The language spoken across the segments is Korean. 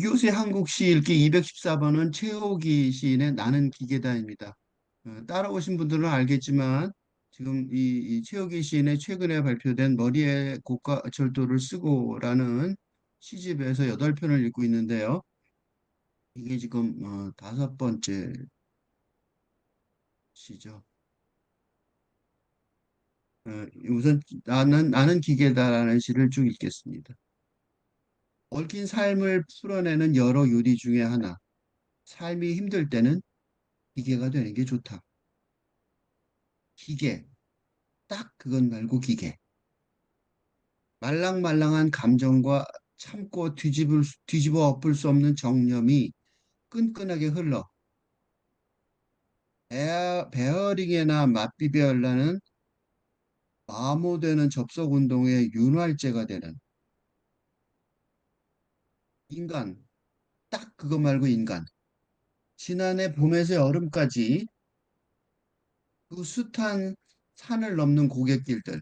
요새 한국 시 읽기 214번은 최호기 시인의 나는 기계다입니다. 따라오신 분들은 알겠지만 지금 이 최호기 시인의 최근에 발표된 머리에 고가 절도를 쓰고라는 시집에서 8편을 읽고 있는데요. 이게 지금 다섯 번째 시죠. 우선 나는 기계다라는 시를 쭉 읽겠습니다. 얽힌 삶을 풀어내는 여러 요리 중에 하나. 삶이 힘들 때는 기계가 되는 게 좋다. 기계. 딱 그것 말고 기계. 말랑말랑한 감정과 참고 뒤집어 엎을 수 없는 정념이 끈끈하게 흘러 베어링이나 맞비벼라는 마모되는 접속 운동의 윤활제가 되는 인간. 딱 그것 말고 인간. 지난해 봄에서 여름까지 그 숱한 산을 넘는 고갯길들,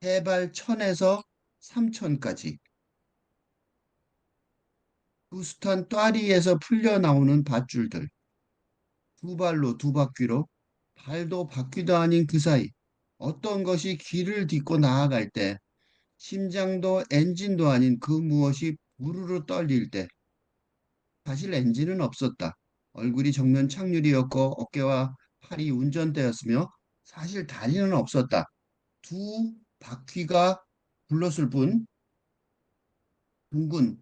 해발 1000에서 3000까지 그 숱한 또아리에서 풀려 나오는 밧줄들, 두 발로 두 바퀴로 발도 바퀴도 아닌 그 사이 어떤 것이 길을 딛고 나아갈 때 심장도 엔진도 아닌 그 무엇이 부르르 떨릴 때 사실 엔진은 없었다. 얼굴이 정면 착륙이었고 어깨와 팔이 운전대였으며 사실 다리는 없었다. 두 바퀴가 불렀을 뿐 둥근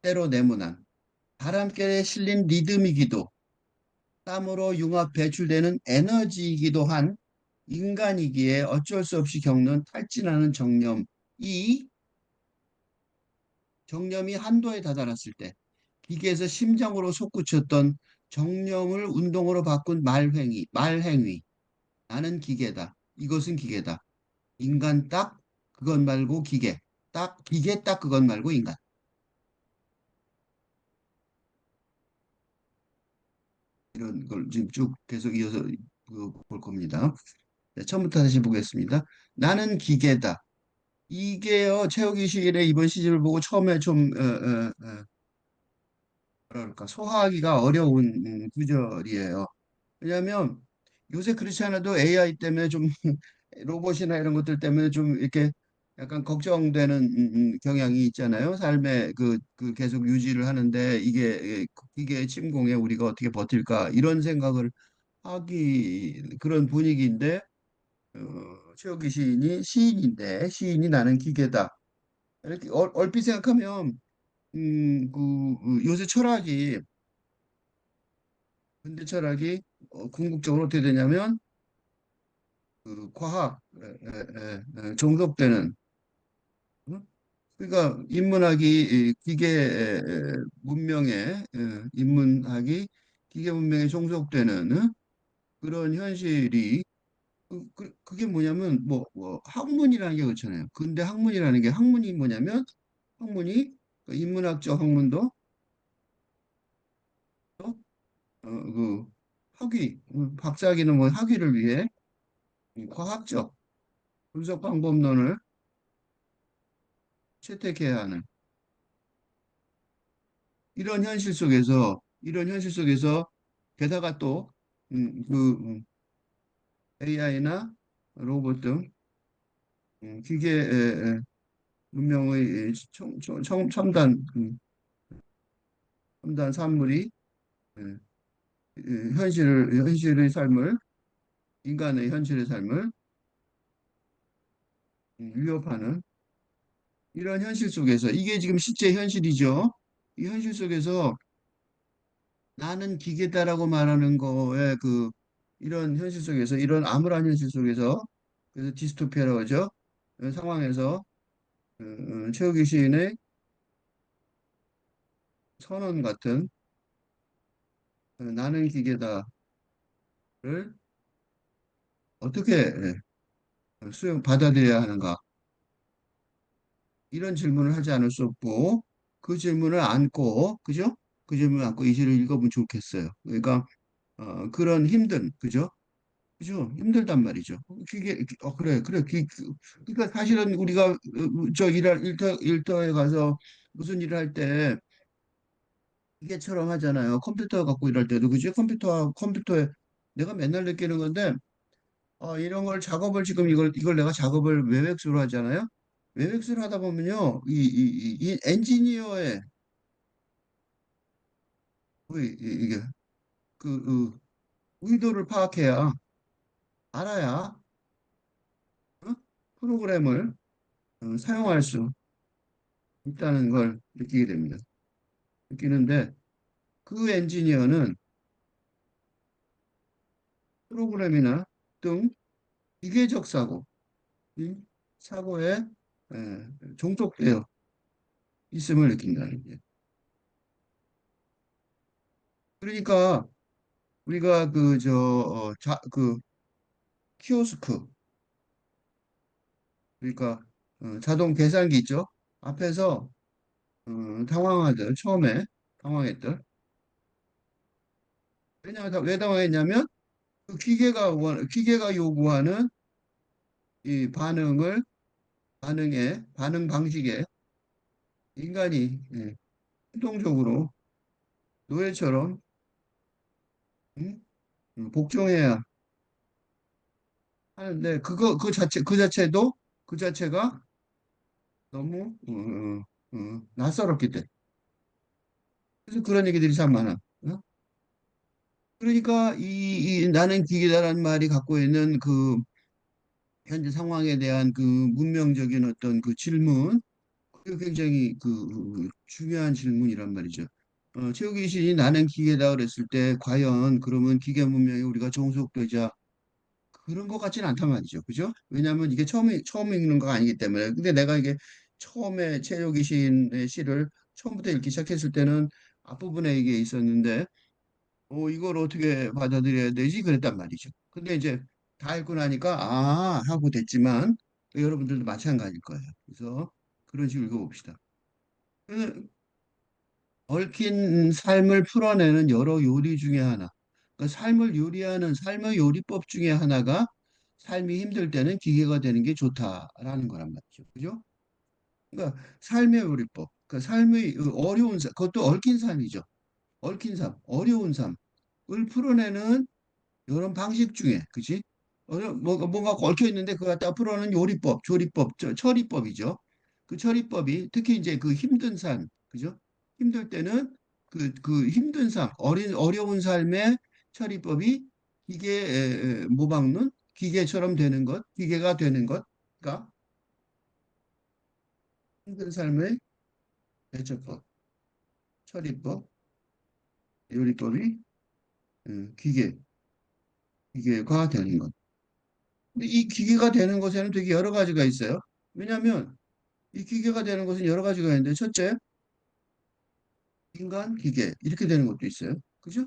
때로 네모난 바람결에 실린 리듬이기도 땀으로 융합 배출되는 에너지이기도 한 인간이기에 어쩔 수 없이 겪는 탈진하는 정념. 이 정념이 한도에 다다랐을 때 기계에서 심장으로 솟구쳤던 정념을 운동으로 바꾼 말행위. 나는 기계다. 이것은 기계다. 인간 딱 그것 말고 기계. 딱 기계 딱 그것 말고 인간. 이런 걸 지금 쭉 계속 이어서 볼 겁니다. 네, 처음부터 다시 보겠습니다. 나는 기계다. 이게요, 최욱이 시인의 이번 시집을 보고 처음에 좀, 뭐랄까, 소화하기가 어려운 구절이에요. 왜냐하면 요새 그렇지 않아도 AI 때문에 좀, 로봇이나 이런 것들 때문에 좀 이렇게 약간 걱정되는 경향이 있잖아요. 삶에 그 계속 유지를 하는데 이게 침공에 우리가 어떻게 버틸까, 이런 생각을 그런 분위기인데, 최욱이 시인이 나는 기계다. 이렇게 얼핏 생각하면 요새 현대 철학이 궁극적으로 어떻게 되냐면 그 과학 종속되는 응? 그러니까 인문학이 기계 문명에 종속되는 그런 현실이 그게 뭐냐면 학문이라는 게 그렇잖아요. 근데 학문이 뭐냐면 그 인문학적 학문도 그 박사학위는 뭐 학위를 위해 과학적 분석 방법론을 채택해야 하는 이런 현실 속에서 게다가 또 AI나 로봇 등 기계 문명의 첨단 산물이 음, 현실의 삶을 인간의 현실의 삶을 위협하는 이런 현실 속에서 이게 지금 실제 현실이죠. 이 현실 속에서 나는 기계다라고 말하는 거에 이런 현실 속에서 이런 암울한 현실 속에서 그래서 디스토피아라고 하죠. 상황에서 최욱이 시인의 선언 같은 나는 기계다를 어떻게 받아들여야 하는가 이런 질문을 하지 않을 수 없고 그 질문을 안고 그죠? 그 질문을 안고 이 시를 읽어보면 좋겠어요. 그러니까 그런 힘든 그죠? 그죠? 힘들단 말이죠. 그래. 그러니까 사실은 우리가 저 일터에 가서 무슨 일을 할 때 기계처럼 하잖아요. 컴퓨터 갖고 일할 때도 그지? 컴퓨터에 내가 맨날 느끼는 건데 이런 걸 작업을 지금 이걸 내가 작업을 외벽수로 하잖아요. 외벽수로 하다 보면요, 이 엔지니어의 이게 그 의도를 파악해야 알아야 어? 프로그램을 사용할 수 있다는 걸 느끼게 됩니다. 느끼는데 그 엔지니어는 프로그램이나 등 기계적 사고, 이 사고에 종속되어 있음을 느낀다는 게. 그러니까 우리가 그 키오스크, 그러니까 자동 계산기 있죠? 앞에서 당황하들 처음에 당황했들. 왜 당황했냐면 그 기계가 요구하는 이 반응 방식에 인간이 수동적으로 노예처럼 음? 복종해야 하는데 그 자체가 너무 낯설었기 때문에 그래서 그런 얘기들이 참 많아. 어? 그러니까 이 나는 기계다라는 말이 갖고 있는 그 현재 상황에 대한 그 문명적인 어떤 그 질문, 그게 굉장히 중요한 질문이란 말이죠. 최욱이 시인이 나는 기계다 그랬을 때 과연 그러면 기계 문명에 우리가 종속되자 그런 것 같지는 않단 말이죠. 그죠? 왜냐하면 이게 처음 읽는 거 아니기 때문에. 근데 내가 이게 처음에 최욱이 시인의 시를 처음부터 읽기 시작했을 때는 앞부분에 이게 있었는데 이걸 어떻게 받아들여야 되지? 그랬단 말이죠. 근데 이제 다 읽고 나니까 하고 됐지만 여러분들도 마찬가지일 거예요. 그래서 그런 식으로 읽어봅시다. 그 얽힌 삶을 풀어내는 여러 요리 중에 하나. 그러니까 삶을 요리하는 삶의 요리법 중에 하나가 삶이 힘들 때는 기계가 되는 게 좋다라는 거란 말이죠. 그죠? 그러니까 삶의 요리법. 그러니까 삶의 어려운 삶, 그것도 얽힌 삶이죠. 얽힌 삶, 어려운 삶을 풀어내는 이런 방식 중에, 그지? 뭔가 얽혀 있는데 그거 갖다 풀어는 요리법, 조리법, 처리법이죠. 그 처리법이 특히 이제 그 힘든 삶, 그죠? 힘들 때는 그 힘든 삶, 어려운 삶의 처리법이 모방론, 기계처럼 되는 것, 기계가 되는 것, 그러니까 힘든 삶의 대처법, 처리법, 요리법이 기계가 되는 것. 근데 이 기계가 되는 것에는 되게 여러 가지가 있어요. 왜냐하면 이 기계가 되는 것은 여러 가지가 있는데 첫째, 인간, 기계 이렇게 되는 것도 있어요. 그죠?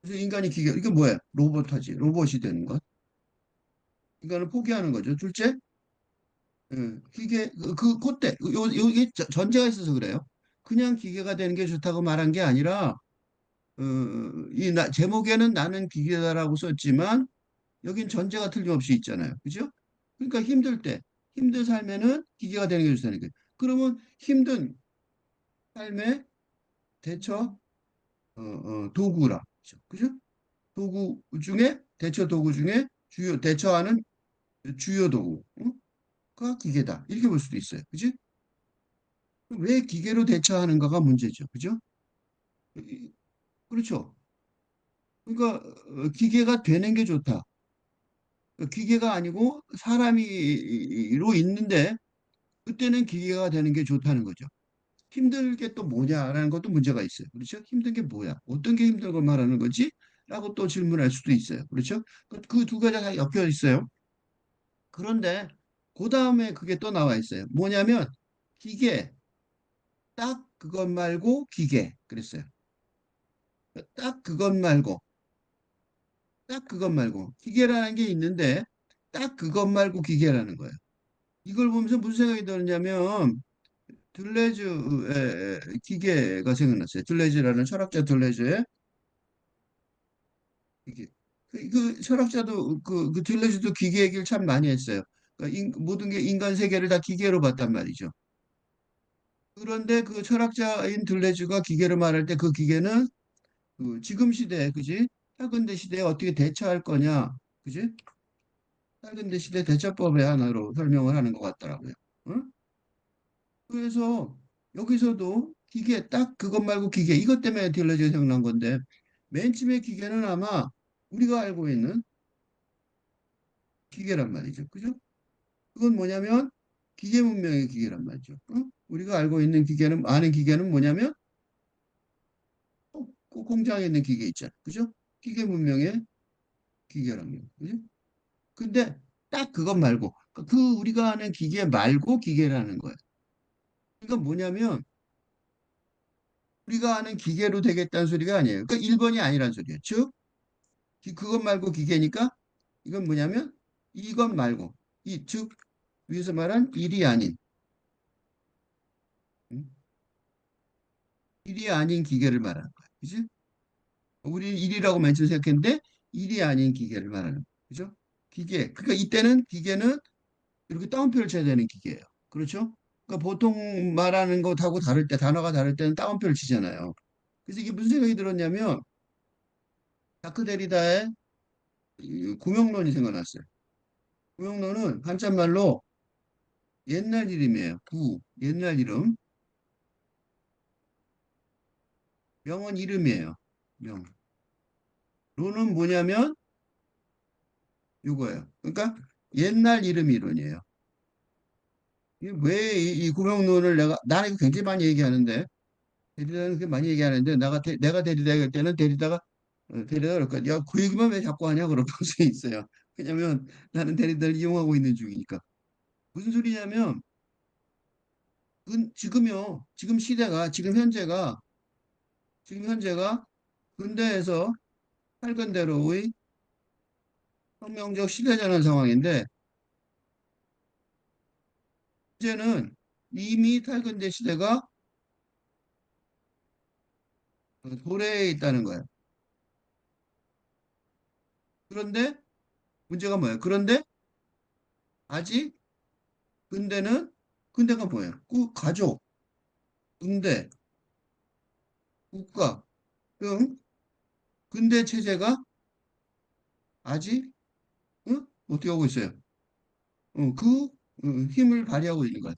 그래서 인간이 기계 이게 뭐야? 로봇이 되는 것. 인간을 포기하는 거죠. 둘째, 기계 그때 요게 전제가 있어서 그래요. 그냥 기계가 되는 게 좋다고 말한 게 아니라 제목에는 나는 기계다라고 썼지만 여긴 전제가 틀림없이 있잖아요. 그죠? 그러니까 힘든 삶에는 기계가 되는 게 좋다는 거예요. 그러면 힘든 삶의 대처 도구라. 그죠? 대처 도구 중에 대처하는 주요 도구가 기계다. 이렇게 볼 수도 있어요. 그지? 왜 기계로 대처하는가가 문제죠. 그죠? 그렇죠. 그러니까 기계가 되는 게 좋다. 기계가 아니고 사람이로 있는데 그때는 기계가 되는 게 좋다는 거죠. 힘들 게 또 뭐냐라는 것도 문제가 있어요. 그렇죠? 힘든 게 뭐야? 어떤 게 힘든 걸 말하는 거지? 라고 또 질문할 수도 있어요. 그렇죠? 그 두 가지가 다 엮여 있어요. 그런데 그 다음에 그게 또 나와 있어요. 뭐냐면 기계, 딱 그것 말고 기계 그랬어요. 딱 그것 말고, 딱 그것 말고 기계라는 게 있는데 딱 그것 말고 기계라는 거예요. 이걸 보면서 무슨 생각이 드느냐면 둘레즈의 기계가 생각났어요. 둘레즈라는 철학자 둘레즈의 기계. 그 철학자도 그 둘레즈도 기계 얘기를 참 많이 했어요. 그러니까 모든 게 인간 세계를 다 기계로 봤단 말이죠. 그런데 그 철학자인 들레즈가 기계를 말할 때 그 기계는 그 지금 시대에, 그지? 현대 시대에 어떻게 대처할 거냐, 그지? 현대 시대 대처법의 하나로 설명을 하는 것 같더라고요. 응? 그래서 여기서도 기계, 딱 그것 말고 기계, 이것 때문에 딜러지가 생각난 건데, 맨 처음에 기계는 아마 우리가 알고 있는 기계란 말이죠. 그죠? 그건 뭐냐면 기계 문명의 기계란 말이죠. 응? 우리가 알고 있는 기계는, 아는 기계는 뭐냐면 그 공장에 있는 기계 있잖아. 그죠? 기계 문명의 기계란 말이죠. 그죠? 근데 딱 그것 말고, 그 우리가 아는 기계 말고 기계라는 거예요. 그러니까 뭐냐면 우리가 아는 기계로 되겠다는 소리가 아니에요. 그러니까 1번이 아니란 소리예요. 즉, 그것 말고 기계니까 이건 뭐냐면 이것 말고, 즉 위에서 말한 일이 아닌, 음, 일이 아닌 기계를 말하는 거예요. 그지? 우리 일이라고 맨 처음 생각했는데 일이 아닌 기계를 말하는 거예요. 그죠? 기계. 그러니까 이때는 기계는 이렇게 따옴표를 쳐야 되는 기계예요. 그렇죠? 그러니까 보통 말하는 것하고 다를 때, 단어가 다를 때는 따옴표를 치잖아요. 그래서 이게 무슨 생각이 들었냐면 자크 데리다의 이 구명론이 생각났어요. 구명론은 한자말로 옛날 이름이에요. 옛날 이름. 명은 이름이에요. 명. 론은 뭐냐면 이거예요. 그러니까 옛날 이름 이론이에요. 왜이 구명론을 나는 이거 굉장히 많이 얘기하는데 데리다는 그렇게 많이 얘기하는데 내가 데리다 할 때는 데리다 그럴까? 야, 그 얘기만 왜 자꾸 하냐? 그럴 가능성이 있어요. 왜냐면 나는 데리다를 이용하고 있는 중이니까. 무슨 소리냐면 지금 시대가 지금 현재가 근대에서 탈근대로의 혁명적 시대전환 상황인데 이제는 이미 탈근대 시대가 도래해 있다는 거예요. 그런데 문제가 뭐예요? 그런데 아직 근대가 뭐예요? 그 가족, 응대, 국가 등 근대 체제가 아직 어떻게 하고 있어요? 그 힘을 발휘하고 있는 거예요.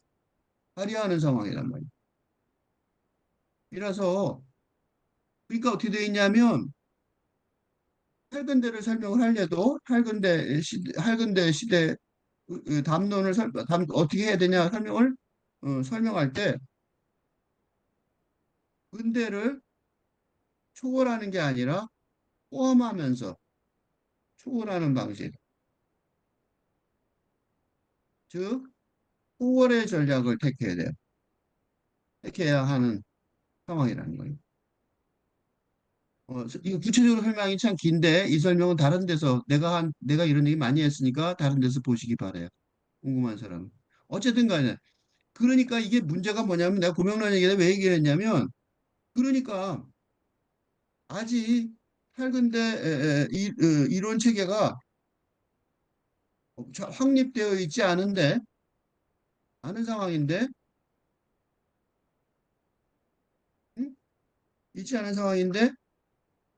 발휘하는 상황이란 말이에요. 이라서 그러니까 어떻게 되어 있냐면 할근대를 설명을 하려도 할근대 시대 어떻게 해야 되냐 설명할 때 근대를 초월하는 게 아니라 포함하면서 초월하는 방식, 즉 포월의 전략을 택해야 하는 상황이라는 거예요. 이거 구체적으로 설명이 참 긴데 이 설명은 다른 데서 내가 이런 얘기 많이 했으니까 다른 데서 보시기 바래요. 궁금한 사람. 어쨌든 간에 그러니까 이게 문제가 뭐냐면 내가 고명란 얘기를 왜 얘기를 했냐면 그러니까 아직 탈근대 이론 체계가 확립되어 있지 않은 상황인데 응? 있지 않은 상황인데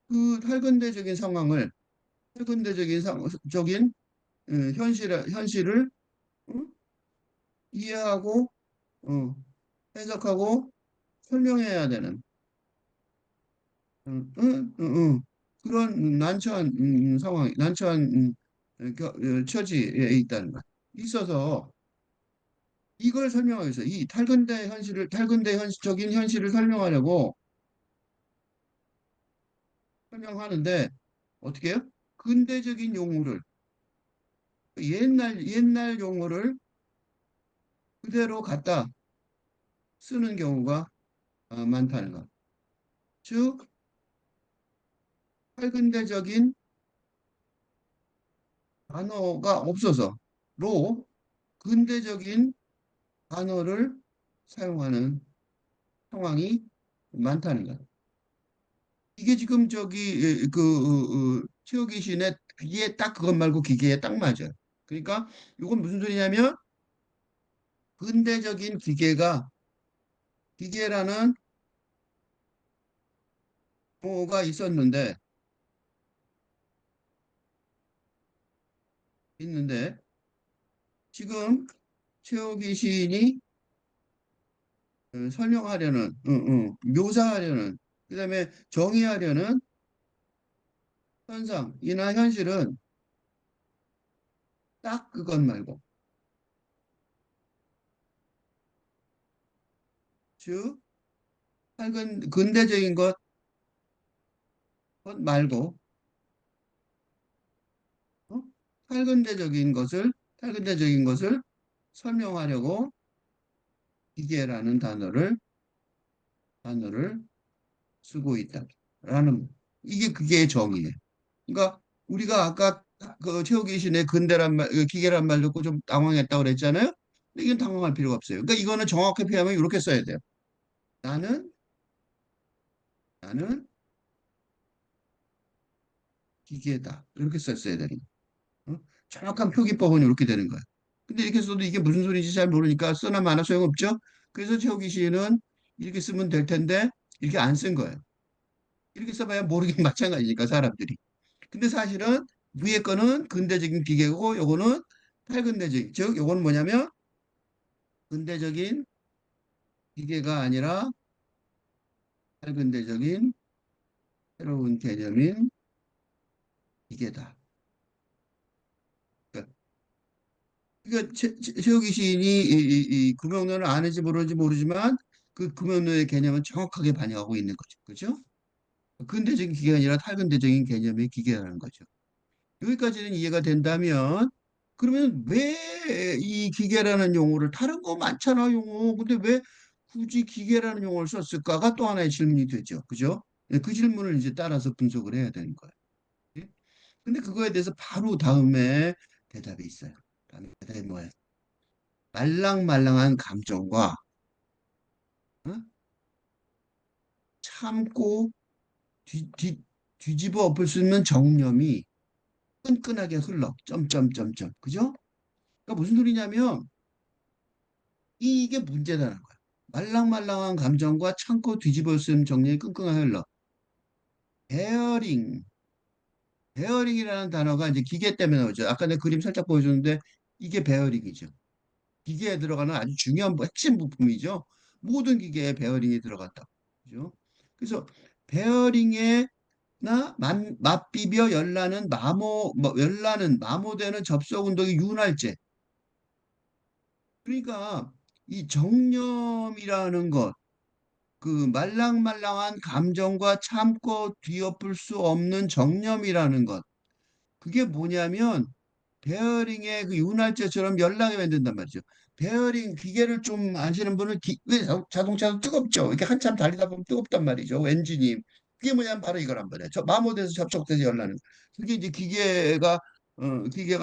그 탈근대적인 현실을 응? 이해하고 어, 해석하고 설명해야 되는 그런 난처한 처지에 있다는 것. 있어서 이걸 설명하기 위해서 이 탈근대 현실적인 현실을 설명하는데 어떻게 해요? 근대적인 용어를 옛날 용어를 그대로 갖다 쓰는 경우가 많다는 것. 즉 탈근대적인 단어가 없어서로 근대적인 단어를 사용하는 상황이 많다는 것. 이게 지금 최욱이신의 기계에 딱 그것 말고 기계에 딱 맞아요. 그러니까 이건 무슨 소리냐면 근대적인 기계라는 용어가 있는데 지금 최호기 시인이 설명하려는, 묘사하려는, 그다음에 정의하려는 현상이나 현실은 딱 그것 말고, 즉, 근대적인 것 말고, 어? 탈근대적인 것을, 탈근대적인 것을 설명하려고 기계라는 단어를 쓰고 있다라는, 이게 그게 정의예요. 그러니까 우리가 아까 그 최욱이 신의 기계란 말 듣고 좀 당황했다고 그랬잖아요. 근데 이건 당황할 필요가 없어요. 그러니까 이거는 정확히 표현하면 이렇게 써야 돼요. 나는 나는 기계다. 이렇게 썼어야 되는 거예요. 정확한 표기법은 이렇게 되는 거예요. 근데 이렇게 써도 이게 무슨 소리인지 잘 모르니까 쓰나 마나 소용없죠. 그래서 최욱이 씨는 이렇게 쓰면 될 텐데 이렇게 안 쓴 거예요. 이렇게 써봐야 모르긴 마찬가지니까 사람들이. 근데 사실은 위에 거는 근대적인 기계고 요거는 탈근대적인, 즉 요거는 뭐냐면 근대적인 기계가 아니라 탈근대적인 새로운 개념인 기계다. 그러니까 최욱이 시인이 이 금형론을 아는지 모르는지 모르지만 그 금형론의 개념은 정확하게 반영하고 있는 거죠. 그죠? 근대적인 기계가 아니라 탈근대적인 개념의 기계라는 거죠. 여기까지는 이해가 된다면 그러면 왜 이 기계라는 용어를 다른 거 많잖아 용어. 근데 왜 굳이 기계라는 용어를 썼을까가 또 하나의 질문이 되죠. 그죠? 네, 그 질문을 이제 따라서 분석을 해야 되는 거예요. 예? 근데 그거에 대해서 바로 다음에 대답이 있어요. 다음에 대답이 뭐예요? 말랑말랑한 감정과 어? 참고 뒤, 뒤, 뒤집어 엎을 수 있는 정념이 끈끈하게 흘러. 점점점점. 그죠? 그러니까 무슨 소리냐면 이게 문제라는 거야. 말랑말랑한 감정과 참고 뒤집어 쓰는 정리의 끙끙한 흘러. 베어링, 베어링이라는 단어가 이제 기계 때문에 나오죠. 아까 내 그림 살짝 보여줬는데 이게 베어링이죠. 기계에 들어가는 아주 중요한 핵심 부품이죠. 모든 기계에 베어링이 들어간다. 그죠? 그래서 베어링에 맞비벼 열나는 열나는 마모되는 접속 운동이 윤활제. 그러니까 이 정념이라는 것, 그 말랑말랑한 감정과 참고 뒤엎을 수 없는 정념이라는 것. 그게 뭐냐면 베어링의 그 윤활제처럼 열나게 만든단 말이죠. 베어링 기계를 좀 아시는 분은 왜 자동차도 뜨겁죠. 이렇게 한참 달리다 보면 뜨겁단 말이죠. 엔진이. 그게 뭐냐면 바로 이거란 말이에요. 저 마모돼서 접촉돼서 열나는. 그게 이제 기계가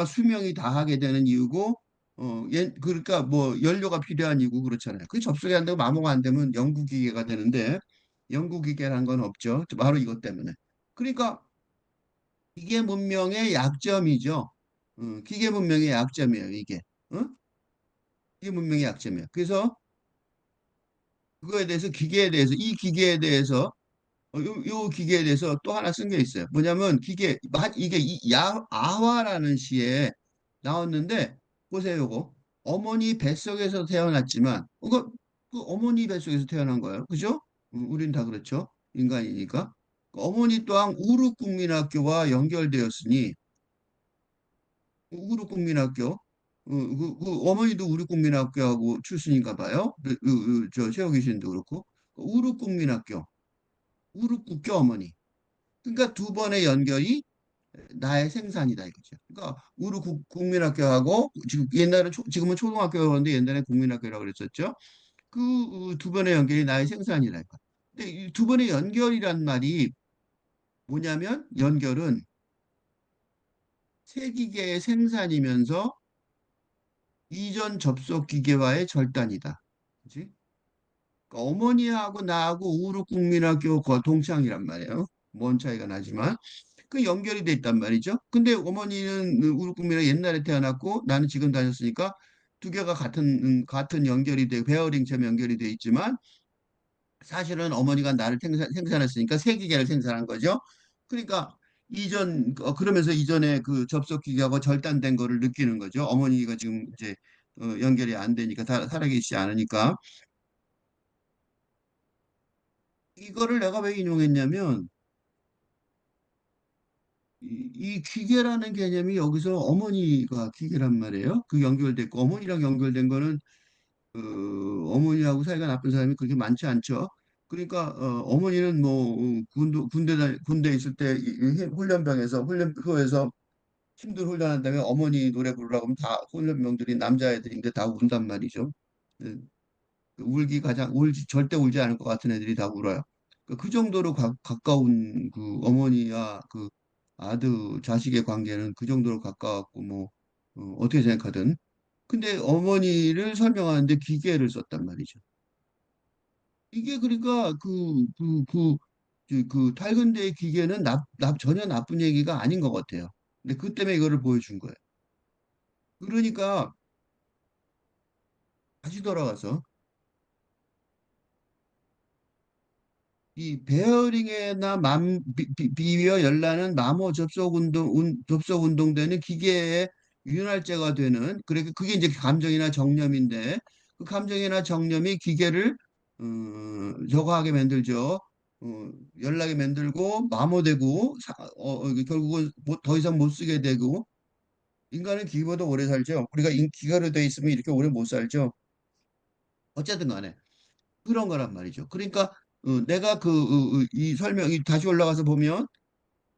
수명이 다하게 되는 이유고 그러니까 뭐 연료가 필요한 이유고 그렇잖아요. 그게 접속이 안 되고 마모가 안 되면 영구 기계가 되는데 영구 기계란 건 없죠. 바로 이것 때문에. 그러니까 기계 문명의 약점이죠. 기계 문명의 약점이에요, 이게. 어? 기계 문명의 약점이에요. 그래서 그거에 대해서 이 기계에 대해서 요 기계에 대해서 또 하나 쓴 게 있어요. 뭐냐면 이게 아화라는 시에 나왔는데 보세요, 요거. 어머니 뱃속에서 태어났지만 그 어머니 뱃속에서 태어난 거예요. 그죠? 우린 다 그렇죠. 인간이니까. 그 어머니 또한 우르국민학교와 연결되었으니 우르국민학교 어머니도 우르국민학교하고 출신인가 봐요. 저 최호 신도 그렇고 우르국민학교 우르국교 어머니. 그러니까 두 번의 연결이 나의 생산이다 이거죠. 그러니까 우르국민학교하고 지금은 초등학교였는데 옛날에 국민학교라고 그랬었죠. 그 두 번의 연결이 나의 생산이다 이거. 근데 이 두 번의 연결이란 말이 뭐냐면 연결은 새 기계의 생산이면서 이전 접속 기계와의 절단이다. 그지? 그러니까 어머니하고 나하고 우르국민학교 동창이란 말이에요. 먼 차이가 나지만 그 연결이 돼 있단 말이죠. 근데 어머니는 우르국민학 옛날에 태어났고 나는 지금 다녔으니까 두 개가 같은 연결이 돼 베어링처럼 연결이 돼 있지만 사실은 어머니가 나를 생산했으니까 새 기계를 생산한 거죠. 그러니까 그러면서 이전에 그 접속 기계하고 절단된 거를 느끼는 거죠. 어머니가 지금 이제 연결이 안 되니까 살아계시지 않으니까. 이거를 내가 왜 인용했냐면 이 기계라는 개념이 여기서 어머니가 기계란 말이에요. 그 연결됐고 어머니랑 연결된 거는 어머니하고 사이가 나쁜 사람이 그렇게 많지 않죠. 그러니까 어머니는 뭐 군대에 있을 때 훈련병에서 훈련소에서 힘들 훈련한 다음에 어머니 노래 부르라고 하면 다 훈련병들이 남자애들인데 다 운단 말이죠. 예, 절대 울지 않을 것 같은 애들이 다 울어요. 그 정도로 가까운 그 어머니와 그 아들 자식의 관계는 그 정도로 가까웠고 뭐 어떻게 생각하든 근데 어머니를 설명하는데 기계를 썼단 말이죠. 이게 그러니까 탈근대의 기계는 전혀 나쁜 얘기가 아닌 것 같아요. 근데 그 때문에 이거를 보여준 거예요. 그러니까 다시 돌아가서 이 베어링이나 비벼 열나는 마모 접속 운동되는 기계의 윤활제가 되는 그러니까 그게 이제 감정이나 정념인데 그 감정이나 정념이 기계를 저거하게 만들죠. 열나게 만들고 마모되고 결국은 더 이상 못 쓰게 되고 인간은 기계보다 오래 살죠. 우리가 기계로 돼 있으면 이렇게 오래 못 살죠. 어쨌든 간에 그런 거란 말이죠. 그러니까 내가 이 설명이 다시 올라가서 보면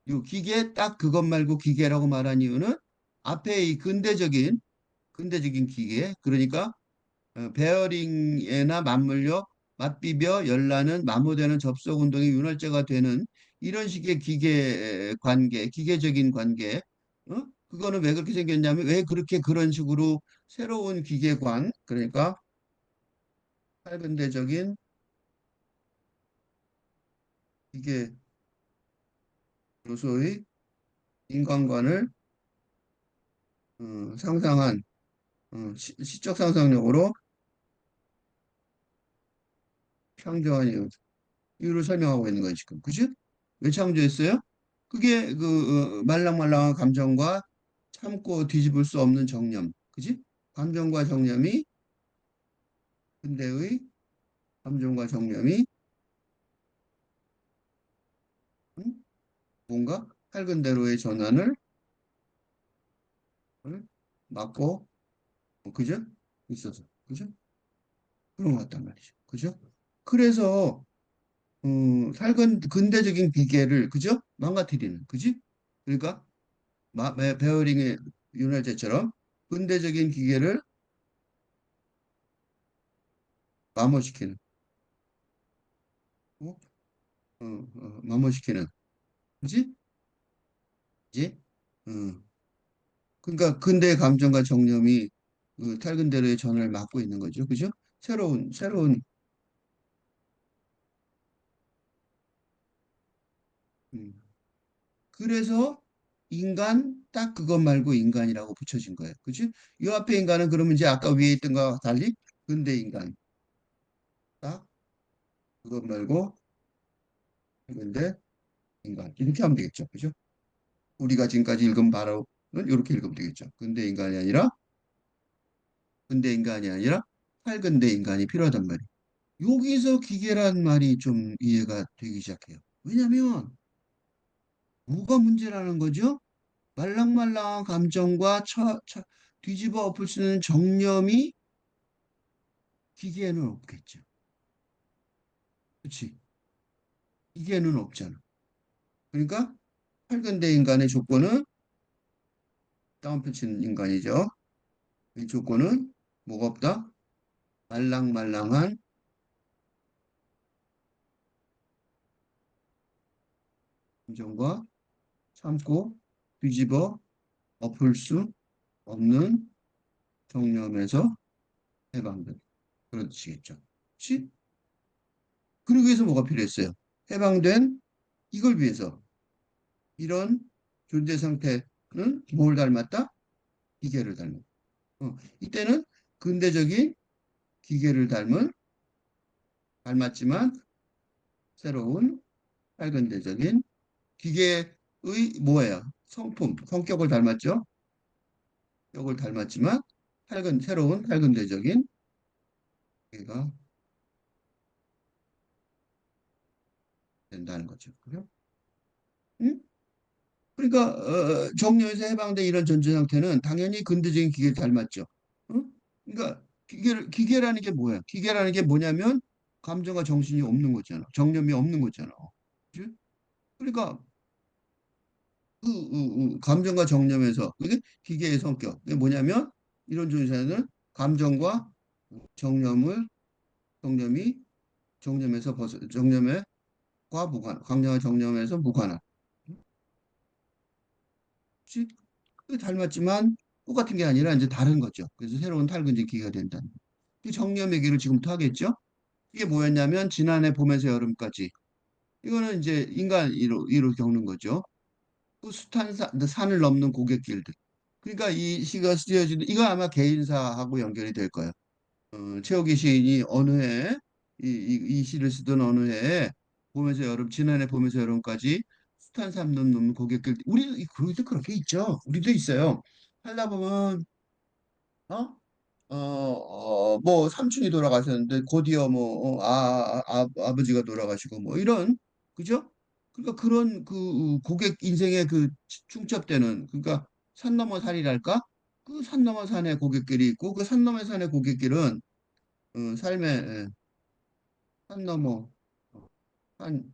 이 기계 딱 그것 말고 기계라고 말한 이유는 앞에 이 근대적인 기계 그러니까 베어링에나 맞물려 맞비벼 열나는 마모되는 접속 운동이 윤활제가 되는 이런 식의 기계 관계, 기계적인 관계. 그거는 왜 그렇게 생겼냐면 왜 그렇게 그런 식으로 새로운 기계관 그러니까 탈근대적인 기계 요소의 인간관을 상상한 시적 상상력으로 창조한 이유를 설명하고 있는 거예요, 지금. 그지? 왜 창조했어요? 그게 말랑말랑한 감정과 참고 뒤집을 수 없는 정념. 그지? 감정과 정념이 근대의 감정과 정념이 음, 뭔가 할근대로의 전환을 막고 그죠? 있어서. 그죠? 그런 것 같단 말이죠. 그죠? 그래서 근대적인 기계를 그죠? 망가뜨리는 그지? 그러니까 베어링의 윤활제처럼 근대적인 기계를 마모시키는 어? 마모시키는 그지? 그지? 어. 그러니까 근대의 감정과 정념이 탈근대로의 전환을 막고 있는 거죠. 그죠? 새로운 음. 그래서 인간 딱 그것 말고 인간이라고 붙여진 거예요. 그지? 이 앞에 인간은 그러면 이제 아까 위에 있던 거와 달리 근대 인간 딱 그것 말고 근대 인간 이렇게 하면 되겠죠. 그죠? 우리가 지금까지 읽은 바로는 이렇게 읽으면 되겠죠. 근대 인간이 아니라 탈근대 인간이 필요하단 말이에요. 여기서 기계란 말이 좀 이해가 되기 시작해요. 왜냐하면 뭐가 문제라는 거죠? 말랑말랑한 감정과 뒤집어 엎을 수 있는 정념이 기계에는 없겠죠. 그렇지? 기계에는 없잖아. 그러니까 탈근대 인간의 조건은 다운표 치는 인간이죠. 이 조건은 뭐가 없다? 말랑말랑한 감정과 참고 뒤집어 엎을 수 없는 정념에서 해방된 그런 뜻이겠죠. 그렇지? 그러기 위해서 뭐가 필요했어요? 해방된 이걸 위해서 이런 존재 상태는 뭘 닮았다? 기계를 닮은. 이때는 근대적인 기계를 닮았지만 새로운 할근대적인 기계의 뭐예요? 성품, 성격을 닮았죠? 성격을 닮았지만 새로운 할근대적인 기계가 된다는 거죠. 그죠? 응? 그러니까 정료에서 해방된 이런 전제 상태는 당연히 근대적인 기계를 닮았죠. 응? 그러니까 기계라는 게 뭐야? 기계라는 게 뭐냐면 감정과 정신이 없는 거잖아. 정념이 없는 거잖아. 그치? 그러니까 감정과 정념에서 그게 기계의 성격. 그게 뭐냐면 이런 존재는 감정과 정념을 정념이 정념에서 정념에 과 무관, 감정과 정념에서 무관한. 그치? 그게 닮았지만 똑같은 게 아니라 이제 다른 거죠. 그래서 새로운 탈근제 기계가 된다는. 그 정념 얘기를 지금부터 하겠죠? 이게 뭐였냐면 지난해 봄에서 여름까지 이거는 이제 인간 이로 겪는 거죠. 그 산을 넘는 고갯길들. 그러니까 이 시가 쓰여진 이거 아마 개인사하고 연결이 될 거예요. 최호기 시인이 어느 해 이 시를 쓰던 어느 해에 봄에서 여름 지난해 봄에서 여름까지 숱한 산 넘는 고갯길 우리도 그렇게 있죠. 우리도 있어요. 살다 보면 어? 뭐 삼촌이 돌아가셨는데 곧이어 뭐 아버지가 돌아가시고 뭐 이런 그죠? 그러니까 그런 그 고객 인생의 그 충첩되는 그러니까 산 넘어 산이랄까? 그 산 넘어 산에 고객길이 있고 그 산 넘어 산의 고객길은 삶의 산 넘어 산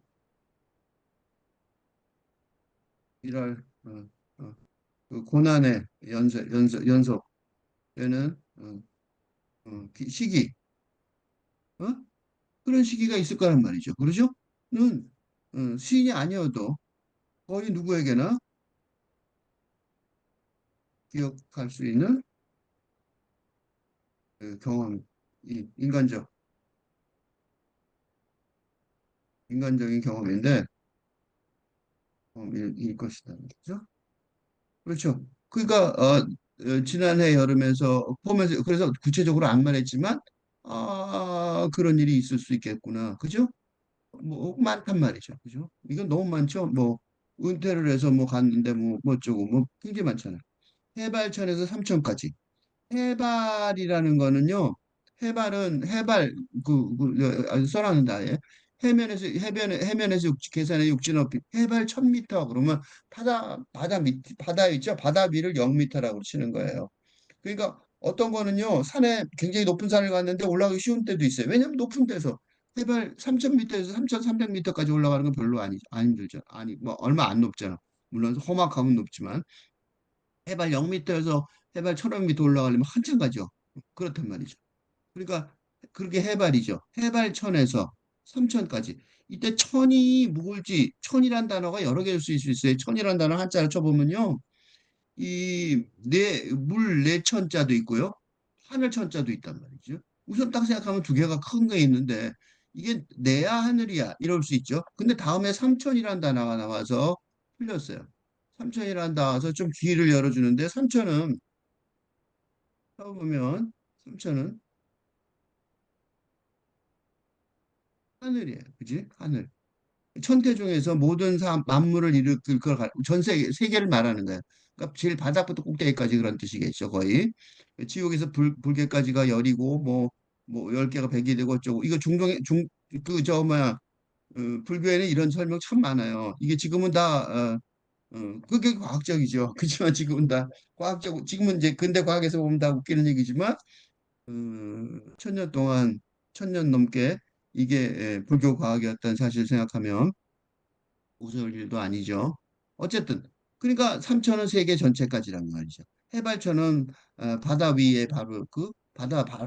일할 그 고난의 연속되는 시기 어? 그런 시기가 있을 거란 말이죠. 그러죠? 는 시인이 아니어도 거의 누구에게나 기억할 수 있는 그 경험, 인간적, 인간적인 경험인데, 일 것이다. 그렇죠? 그렇죠. 그러니까, 지난해 여름에서, 봄에서, 그래서 구체적으로 안 말했지만, 그런 일이 있을 수 있겠구나. 그죠? 뭐, 많단 말이죠. 그죠? 이건 너무 많죠? 뭐, 은퇴를 해서 뭐 갔는데 뭐 어쩌고, 뭐, 굉장히 많잖아요. 해발천에서 삼천까지. 해발이라는 거는요. 해발 써놨는다. 예. 해면에서 계산의 육지 높이 해발 1000m 그러면 바다 있죠. 바다 위를 0m라고 치는 거예요. 그러니까 어떤 거는요. 산에 굉장히 높은 산을 갔는데 올라가기 쉬운 때도 있어요. 왜냐하면 높은 데서 해발 3000m에서 3300m까지 올라가는 건 별로 안 힘들죠. 아니 뭐 얼마 안 높잖아. 물론 험악하면 높지만 해발 0m에서 해발 1500m 올라가려면 한참 가죠. 그렇단 말이죠. 그러니까 그렇게 해발이죠. 해발 1000에서 3000까지. 이때 천이 묵을지 천이란 단어가 여러 개일 수 있어요. 천이란 단어 한자를 쳐보면요. 물 내천자도 있고요. 하늘 천자도 있단 말이죠. 우선 딱 생각하면 두 개가 큰 게 있는데 이게 내야 하늘이야 이럴 수 있죠. 근데 다음에 삼천이란 단어가 나와서 틀렸어요. 삼천이란 단어서 좀 귀를 열어주는데 삼천은 쳐보면 삼천은 하늘이에요. 그지? 하늘. 천태중에서 모든 만물을 일으킬 전 세계를 말하는 거예요. 그러니까 제일 바닥부터 꼭대기까지 그런 뜻이겠죠, 거의. 지옥에서 불개까지가 열이고 뭐 10개가 백이 되고 어쩌고. 이거 뭐야 불교에는 이런 설명 참 많아요. 이게 지금은 다 그게 과학적이죠. 그렇지만 지금은 다 지금은 이제 근대 과학에서 보면 다 웃기는 얘기지만 천년 동안 천 년 넘게 이게 불교 과학이었다는 사실 생각하면 웃을 일도 아니죠. 어쨌든 그러니까 삼천은 세계 전체까지란 말이죠. 해발천은 바다 위에 바로 그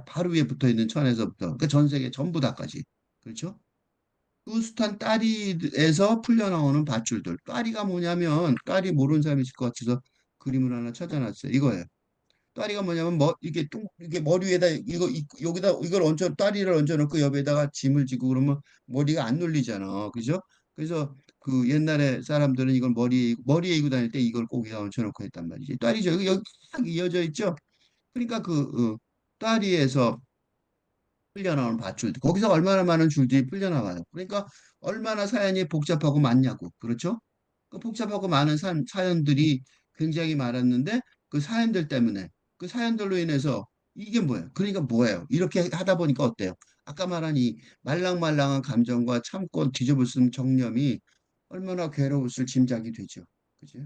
바로 위에 붙어 있는 천에서부터 그러니까 전 세계 전부 다까지 그렇죠? 그 숱한 따리에서 풀려나오는 밧줄들. 따리가 뭐냐면 따리 모르는 사람이 있을 것 같아서 그림을 하나 찾아놨어요. 이거예요. 다리가 뭐냐면 이게 머리 위에다 여기다 이걸 얹어 다리를 얹어 놓고 옆에다가 짐을 지고 그러면 머리가 안 눌리잖아. 그죠? 그래서 그 옛날에 사람들은 이걸 머리에 이고 다닐 때 이걸 꼭 여기다 얹혀 놓고 했단 말이지. 다리죠. 여기 딱 이어져 있죠. 그러니까 다리에서 풀려나오는 밧줄 거기서 얼마나 많은 줄들이 풀려나와요. 그러니까 얼마나 사연이 복잡하고 많냐고. 그렇죠? 그 복잡하고 많은 사연들이 굉장히 많았는데 그 사연들 때문에 그 사연들로 인해서 이게 뭐예요? 그러니까 뭐예요? 이렇게 하다 보니까 어때요? 아까 말한 이 말랑말랑한 감정과 참고 뒤집을 수 없는 정념이 얼마나 괴로웠을 짐작이 되죠. 그죠?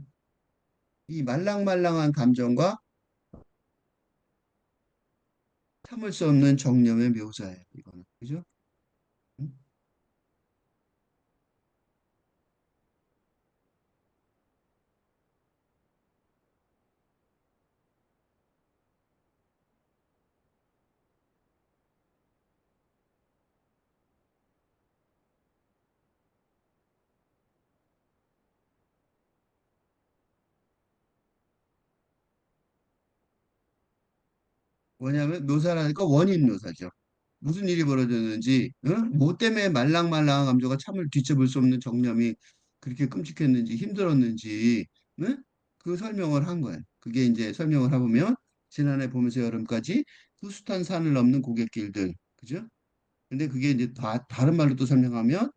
이 말랑말랑한 감정과 참을 수 없는 정념의 묘사예요. 이거는. 그죠? 응? 뭐냐면 묘사라니까 원인 묘사죠. 무슨 일이 벌어졌는지, 응? 뭐 때문에 말랑말랑한 감정과 참을 뒤집을 수 없는 정념이 그렇게 끔찍했는지 힘들었는지, 응? 그 설명을 한 거예요. 그게 이제 설명을 해보면 지난해 봄에서 여름까지 그 숱한 산을 넘는 고갯길들, 그죠? 근데 그게 이제 다른 말로 또 설명하면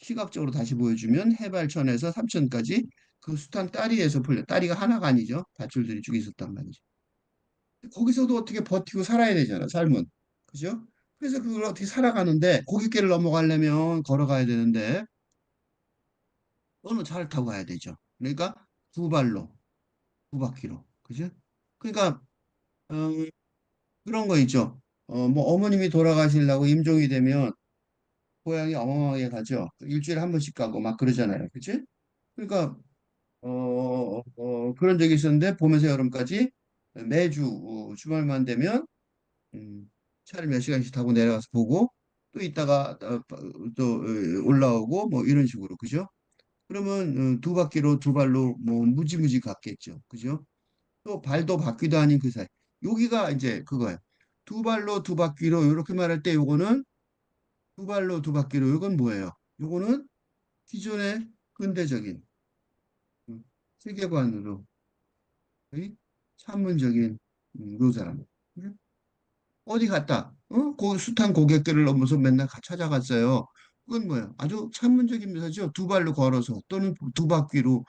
시각적으로 다시 보여주면 해발 1000에서 3000까지 그 숱한 다리에서 풀려. 다리가 하나가 아니죠. 밧줄들이 쭉 있었단 말이죠. 거기서도 어떻게 버티고 살아야 되잖아, 삶은. 그죠? 그래서 그걸 어떻게 살아가는데, 고깃길을 넘어가려면 걸어가야 되는데, 너는 차를 타고 가야 되죠. 그러니까 두 발로, 두 바퀴로. 그죠? 그러니까, 어, 그런 거 있죠. 뭐, 어머님이 돌아가시려고 임종이 되면, 고향이 어마어마하게 가죠. 일주일에 한 번씩 가고 막 그러잖아요. 그치? 그러니까, 그런 적이 있었는데, 봄에서 여름까지 매주 주말만 되면, 차를 몇 시간씩 타고 내려가서 보고 또 이따가 또 올라오고 뭐 이런 식으로 그죠? 그러면 두 바퀴로 두 발로 뭐 무지무지 갔겠죠. 그죠? 또 발도 바퀴도 아닌 그 사이. 여기가 이제 그거예요. 두 발로 두 바퀴로 이렇게 말할 때 요거는 두 발로 두 바퀴로 요건 뭐예요? 요거는 기존의 근대적인 세계관으로 의 산문적인 묘사랍니다. 어디 갔다? 숱한 고갯길을 넘어서 맨날 찾아갔어요. 그건 뭐예요? 아주 천문적인 묘사죠. 두 발로 걸어서 또는 두 바퀴로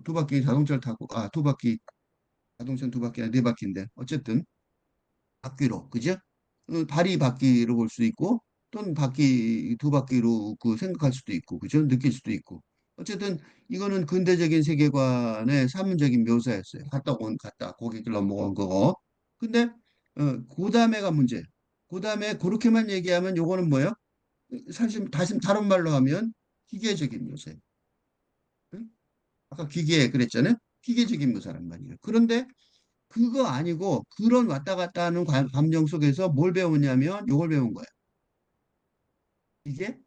두 바퀴 자동차를 타고 두 바퀴 자동차는 두 바퀴나 네 바퀴인데 어쨌든 바퀴로 그죠? 다리 바퀴로 볼 수도 있고 또는 바퀴 두 바퀴로 그 생각할 수도 있고 그죠? 느낄 수도 있고 어쨌든 이거는 근대적인 세계관의 사문적인 묘사였어요. 갔다 고객길 넘어간 거고. 근데 그 다음에가 문제. 그 다음에 그렇게만 얘기하면 요거는 뭐예요? 사실 다시 다른 말로 하면 기계적인 묘사예요. 응? 아까 기계 그랬잖아요. 기계적인 묘사란 말이에요. 그런데 그거 아니고 그런 왔다 갔다 하는 감정 속에서 뭘 배우냐면 요걸 배운 거예요. 이게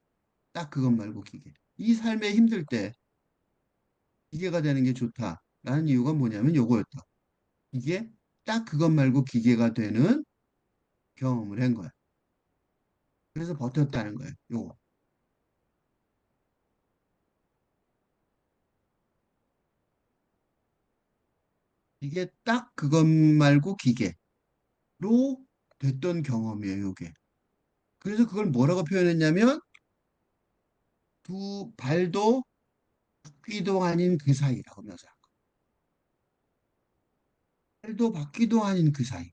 딱 그것 말고 기계. 이 삶에 힘들 때 기계가 되는 게 좋다라는 이유가 뭐냐면 요거였다. 이게 딱 그것 말고 기계가 되는 경험을 한 거야. 그래서 버텼다는 거예요. 요거. 이게 딱 그것 말고 기계로 됐던 경험이에요, 요게. 그래서 그걸 뭐라고 표현했냐면 두 발도 바퀴도 아닌 그 사이라고 묘사한 거예요. 발도 바퀴도 아닌 그 사이.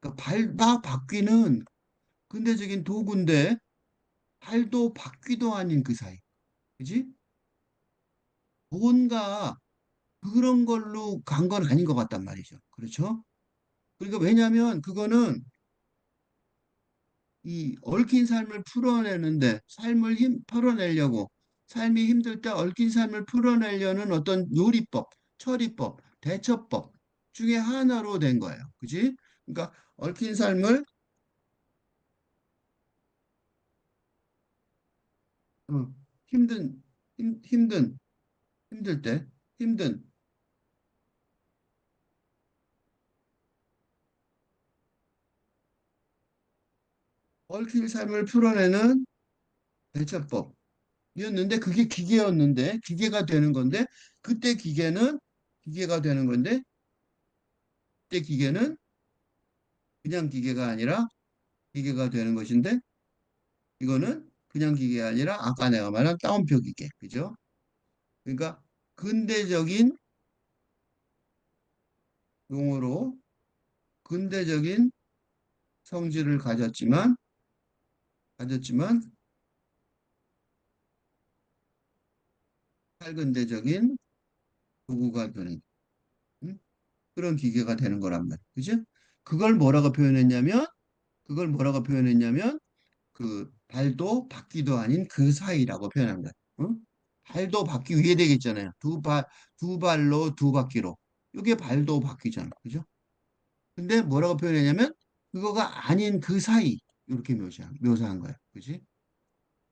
그러니까 발과 바퀴는 근대적인 도구인데 발도 바퀴도 아닌 그 사이. 그지? 뭔가 그런 걸로 간 건 아닌 것 같단 말이죠. 그렇죠? 그러니까 왜냐하면 그거는 이 얽힌 삶을 풀어내는데 풀어내려고 삶이 힘들 때 얽힌 삶을 풀어내려는 어떤 요리법, 처리법, 대처법 중에 하나로 된 거예요. 그지? 그러니까 얽힌 삶을 어, 힘든 힘든 힘들 때 힘든 얽힌 삶을 풀어내는 대처법이었는데 그게 기계였는데 기계가 되는 건데 그때 기계는 기계가 되는 건데 그때 기계는 그냥 기계가 아니라 기계가 되는 것인데 이거는 그냥 기계가 아니라 아까 내가 말한 따옴표 기계. 그죠? 그러니까 근대적인 용어로 근대적인 성질을 가졌지만 탈근대적인 도구가 되는 음? 그런 기계가 되는 거란 말이야. 그죠? 그걸 뭐라고 표현했냐면 그걸 뭐라고 표현했냐면 그 발도 바퀴도 아닌 그 사이라고 표현한 거야. 응? 발도 바퀴 위에 되겠잖아요. 두 발로 두 바퀴로. 이게 발도 바퀴잖아. 그죠? 근데 뭐라고 표현했냐면 그거가 아닌 그 사이 이렇게 묘사한 거야. 그지?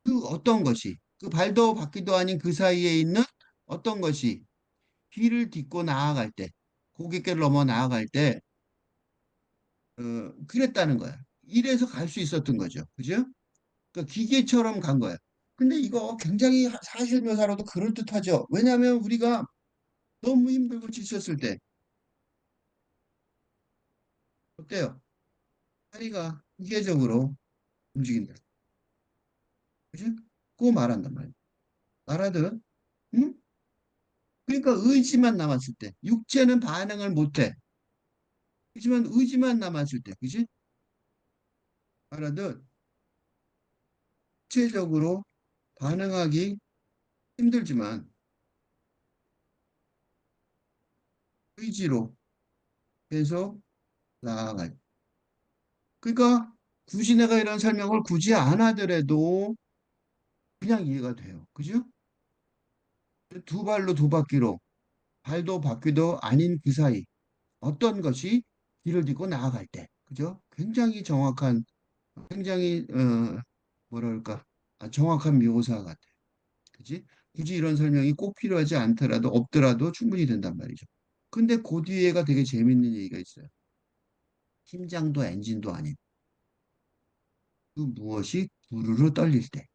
그 어떤 것이 그 발도 바퀴도 아닌 그 사이에 있는 어떤 것이 길을 딛고 나아갈 때 고갯길을 넘어 나아갈 때 그랬다는 거야. 이래서 갈 수 있었던 거죠. 그죠? 그러니까 기계처럼 간 거야. 근데 이거 굉장히 사실 묘사로도 그럴듯하죠. 왜냐하면 우리가 너무 힘들고 지쳤을 때 어때요? 다리가 기계적으로 움직인다. 그지? 그거 말한단 말이야. 알아들어? 응? 그러니까 의지만 남았을 때 육체는 반응을 못해. 하지만 의지만 남았을 때 그지? 알아들 육체적으로 반응하기 힘들지만 의지로 계속 나아갈. 그러니까 굳이 내가 이런 설명을 굳이 안 하더라도 그냥 이해가 돼요. 그죠? 두 발로 두 바퀴로 발도 바퀴도 아닌 그 사이 어떤 것이 길을 딛고 나아갈 때 그죠? 굉장히 정확한 굉장히 뭐랄까 정확한 묘사 같아. 그지? 굳이 이런 설명이 꼭 필요하지 않더라도 없더라도 충분히 된단 말이죠. 근데 그 뒤에가 되게 재밌는 얘기가 있어요. 심장도 엔진도 아닌 그 무엇이 부르르 떨릴 때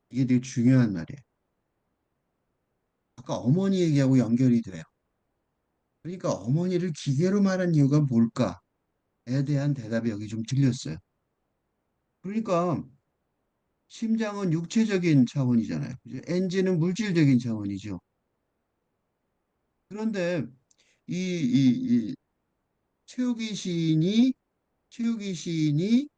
이게 되게 중요한 말이에요. 아까 어머니 얘기하고 연결이 돼요. 그러니까 어머니를 기계로 말한 이유가 뭘까에 대한 대답이 여기 좀 들렸어요. 그러니까 심장은 육체적인 차원이잖아요. 그죠? 엔진은 물질적인 차원이죠. 그런데 이 최욱이 시인이 최욱이 시인이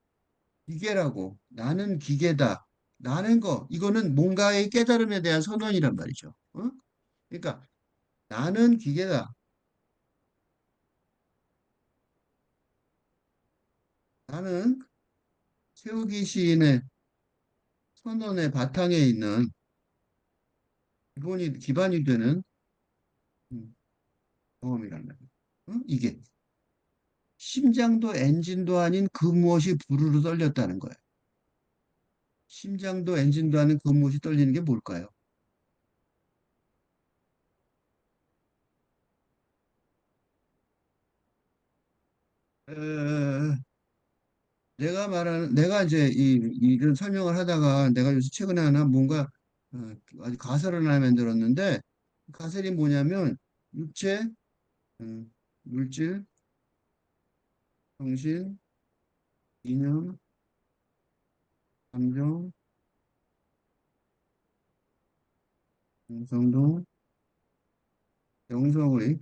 기계라고 나는 기계다. 나는 거 이거는 뭔가의 깨달음에 대한 선언이란 말이죠. 어? 그러니까 나는 기계다. 나는 최욱이 시인의 선언의 바탕에 있는 기반이 되는 음, 경험이란 말이에요. 어? 이게 심장도 엔진도 아닌 그 무엇이 부르르 떨렸다는 거예요. 심장도 엔진도 아닌 그 무엇이 떨리는 게 뭘까요? 에, 내가 이제 이런 설명을 하다가 내가 요새 최근에 하나 뭔가 아주 가설을 하나 만들었는데 그 가설이 뭐냐면 육체, 음, 물질, 정신, 이념, 감정, 성동, 영성의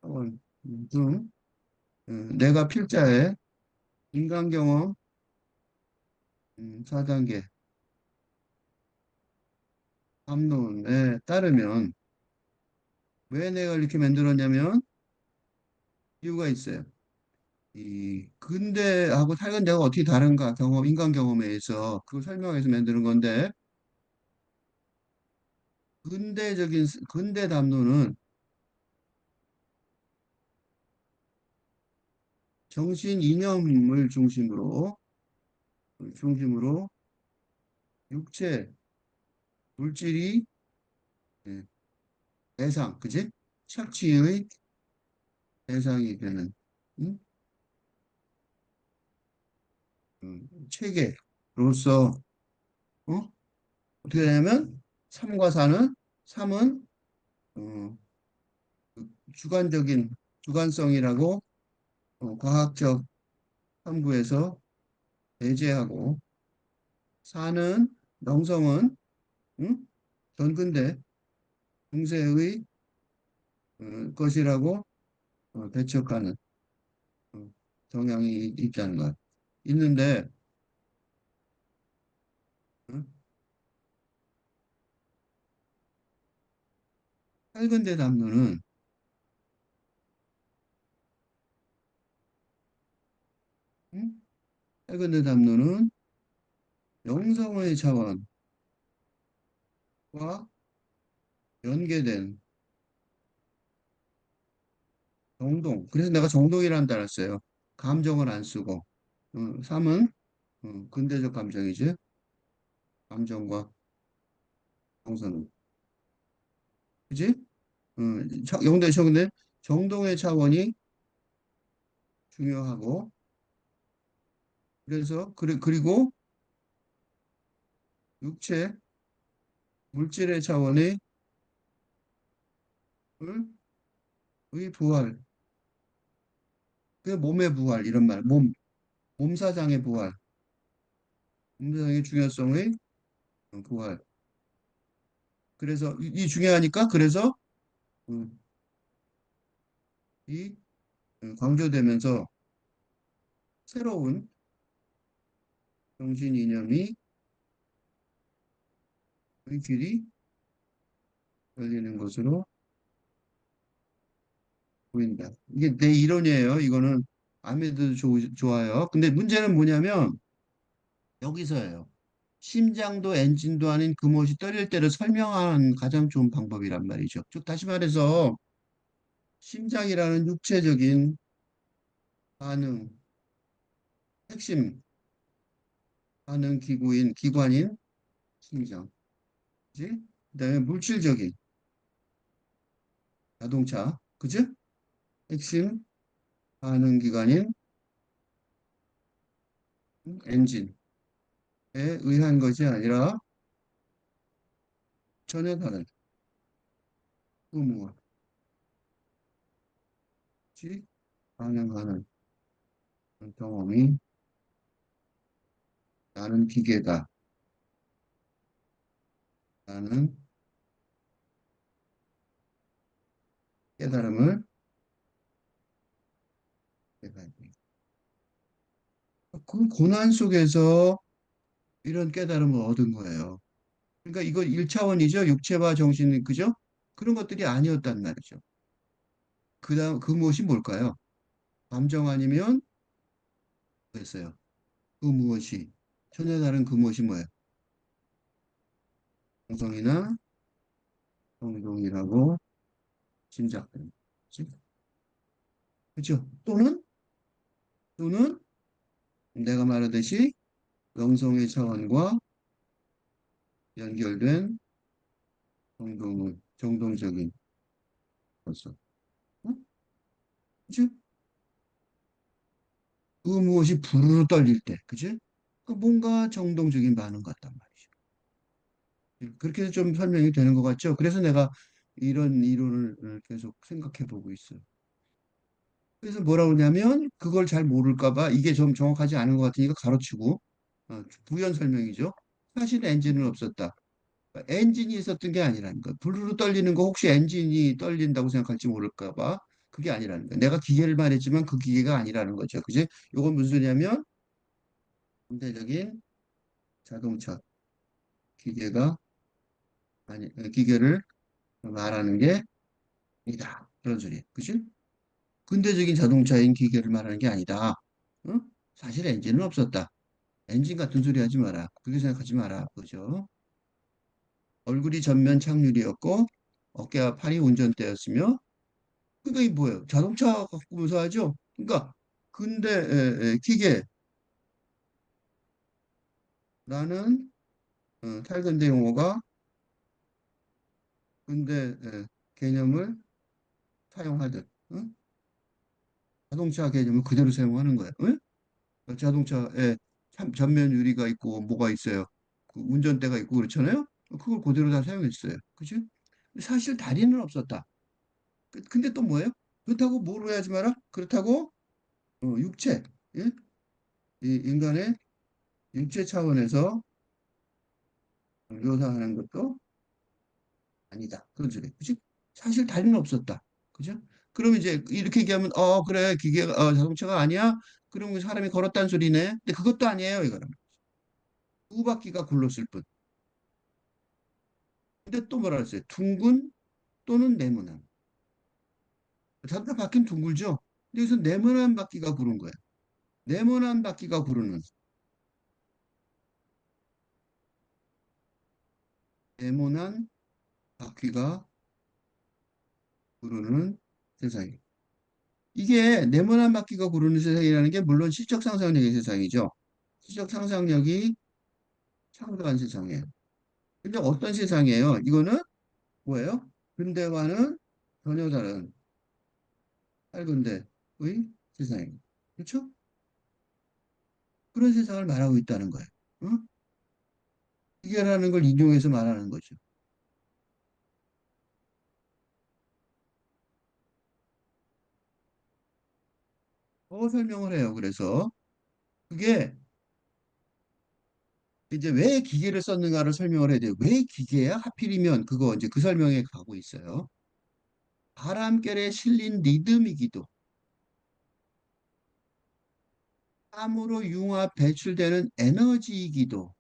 차원 등 내가 필자의 인간 경험 4단계 담론에 따르면 왜 내가 이렇게 만들었냐면 이유가 있어요. 이 근대하고 탈근대가 어떻게 다른가 인간 경험에 의해서 그걸 설명해서 만드는 건데 근대 담론은 정신 이념을 중심으로 육체 물질이 예, 대상 그지? 착취의 대상이 되는 음? 체계로서 어? 어떻게 되냐면 3과 4는 3은 어, 주관적인 주관성이라고 과학적 탐구에서 배제하고 사는 명성은 응? 전근대 중세의 것이라고 배척하는 어, 경향이 있다는 것. 있는데 응? 살근대 담론은 응? 살근대 담론은 명성의 차원과 연계된 정동. 그래서 내가 정동이라는 단어를 써요. 감정을 안 쓰고. 삼은 근대적 감정이지. 감정과 정서는. 그지? 영대 정대 정동의 차원이 중요하고 그래서 그리고 육체 물질의 차원의 의 부활. 그 몸의 부활 이런 말. 몸사장의 부활. 몸사장의 중요성의 부활. 그래서 이 중요하니까 그래서 음, 이 강조되면서 새로운 정신 이념이 의 길이 열리는 것으로 보인다. 이게 내 이론이에요. 이거는 아메도 좋아요. 근데 문제는 뭐냐면 여기서예요. 심장도 엔진도 아닌 금옷이 떨릴 때를 설명하는 가장 좋은 방법이란 말이죠. 즉 다시 말해서 심장이라는 육체적인 반응, 핵심 반응 기관인 심장, 그지? 그다음에 물질적인 자동차, 그지? 핵심 반응 기관인 엔진에 의한 것이 아니라 전혀 다른 의무와 같이 반응하는 경험이 나는 기계다. 라는 깨달음을 내가 그 고난 속에서 이런 깨달음을 얻은 거예요. 그러니까 이거 1차원이죠. 육체와 정신, 그죠? 그런 것들이 아니었단 말이죠. 그다음 그 무엇이 뭘까요? 감정 아니면 뭐였어요? 그 무엇이 전혀 다른 그 무엇이 뭐예요? 정성이나 정동이라고 짐작되는 거지. 그죠? 또는 내가 말하듯이 영성의 차원과 연결된 정동적인 것을. 어? 그치? 그 무엇이 부르르 떨릴 때, 그치? 그 뭔가 정동적인 반응 같단 말이죠. 그렇게 해서 좀 설명이 되는 것 같죠? 그래서 내가 이런 이론을 계속 생각해 보고 있어요. 그래서 뭐라고 하냐면 그걸 잘 모를까 봐 이게 좀 정확하지 않은 것 같으니까 가로치고 부연 설명이죠. 사실 엔진은 없었다. 엔진이 있었던 게 아니라는 거야. 부르르 떨리는 거 혹시 엔진이 떨린다고 생각할지 모를까 봐 그게 아니라는 거야. 내가 기계를 말했지만 그 기계가 아니라는 거죠. 그지? 이건 무슨 소리냐면 현대적인 자동차 기계가 아니 기계를 말하는 게 아니다. 그런 소리. 그치? 근대적인 자동차인 기계를 말하는 게 아니다. 어? 사실 엔진은 없었다. 엔진 같은 소리 하지 마라. 그렇게 생각하지 마라. 그죠? 얼굴이 전면 착륙이었고 어깨와 팔이 운전대였으며 그러니까 이 뭐예요? 자동차 갖고 묘사하죠? 그러니까 근대 기계라는 탈근대 용어가 근대 개념을 사용하듯 자동차 개념을 그대로 사용하는 거예요. 응? 자동차에 전면 유리가 있고 뭐가 있어요. 그 운전대가 있고 그렇잖아요. 그걸 그대로 다 사용했어요. 그치? 사실 다리는 없었다. 근데 또 뭐예요? 그렇다고 뭘 오해하지 마라. 그렇다고 육체, 예? 이 인간의 육체 차원에서 묘사하는 것도 아니다. 그런 소리. 그치? 사실 다리는 없었다. 그죠? 그럼 이제 이렇게 얘기하면, 그래, 기계가, 자동차가 아니야? 그럼 그 사람이 걸었다는 소리네. 근데 그것도 아니에요, 이거는. 두 바퀴가 굴렀을 뿐. 근데 또 뭐라 그랬어요? 둥근 또는 네모난. 자동차 바퀴는 둥글죠? 근데 여기서 네모난 바퀴가 구른 거야. 네모난 바퀴가 구르는, 네모난 바퀴가 구르는 세상이. 이게 네모난 바퀴가 구르는 세상이라는 게 물론 시적 상상력의 세상이죠. 시적 상상력이 창조한 세상이에요. 근데 어떤 세상이에요? 이거는 뭐예요? 근대와는 전혀 다른 탈근대의 세상이에요. 그렇죠? 그런 세상을 말하고 있다는 거예요. 응? 기계라는 걸 인용해서 말하는 거죠. 더 설명을 해요. 그래서 그게 이제 왜 기계를 썼는가를 설명을 해야 돼요. 왜 기계야? 하필이면 그거 이제 그 설명에 가고 있어요. 바람결에 실린 리듬이기도, 땀으로 융합 배출되는 에너지이기도.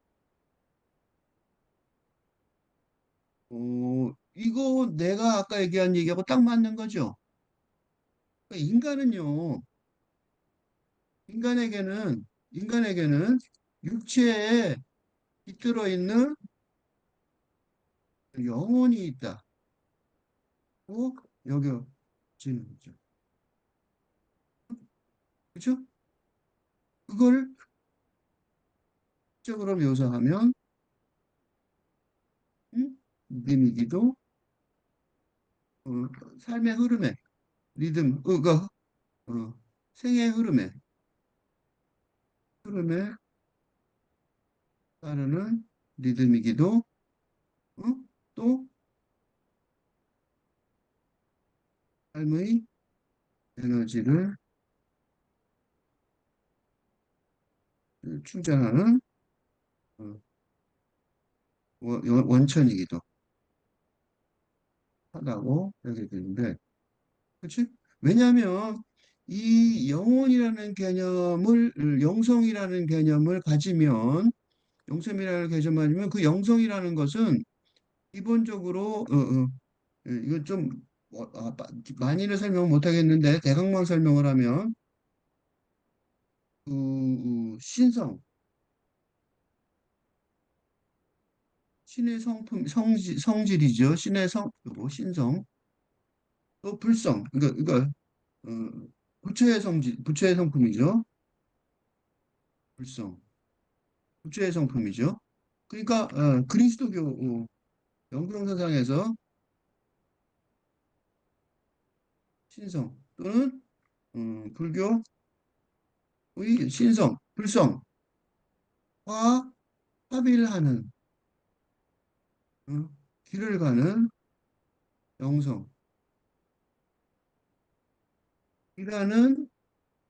이거 내가 아까 얘기한 얘기하고 딱 맞는 거죠. 그러니까 인간에게는 육체에 깃들어 있는 영혼이 있다고 여겨지는 거죠. 그렇죠? 그걸 적으로 묘사하면 리듬이기도, 어, 삶의 흐름에 어, 생의 흐름에 따르는 리듬이기도, 어? 또 삶의 에너지를 충전하는 어, 원천이기도 하다고 여기 되는데, 그렇지? 왜냐하면 이 영혼이라는 개념을, 영성이라는 개념을 가지면, 영성이라는 개념을 가지면 그 영성이라는 것은 기본적으로, 이건 좀 많이는 설명 못 하겠는데 대강만 설명을 하면 신성, 신의 성질이죠. 신의 신성, 또 불성, 부처의 부처의 성품이죠. 불성, 부처의 성품이죠. 그러니까 그리스도교 영성사상에서 신성 또는 불교의 신성, 불성과 합일하는 어, 길을 가는 영성이라는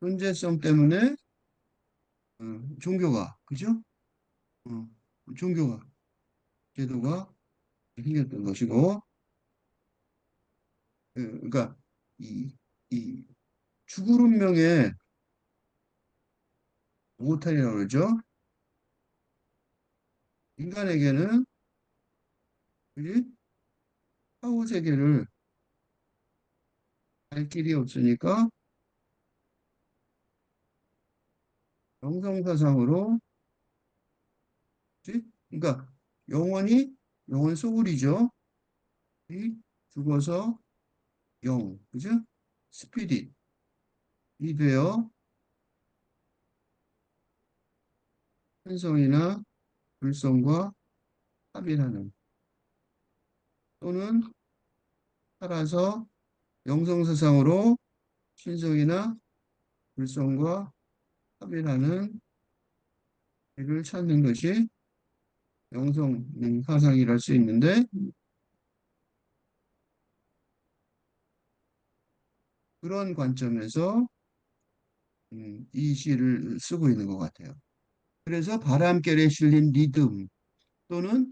존재성 때문에 종교가, 그죠? 어, 종교가, 제도가 생겼던 것이고, 그러니까 이, 이 죽을 운명의 오탈이라고 그러죠. 인간에게는 그지? 사후 세계를 갈 길이 없으니까 영성사상으로, 그지? 그러니까 영원히 영원 소울이죠. 이 죽어서 그죠? 스피릿이 되어 현성이나 불성과 합일하는, 또는 살아서 영성사상으로 신성이나 불성과 합일하는 길을 찾는 것이 영성 사상이랄 수 있는데, 그런 관점에서 이 시를 쓰고 있는 것 같아요. 그래서 바람결에 실린 리듬 또는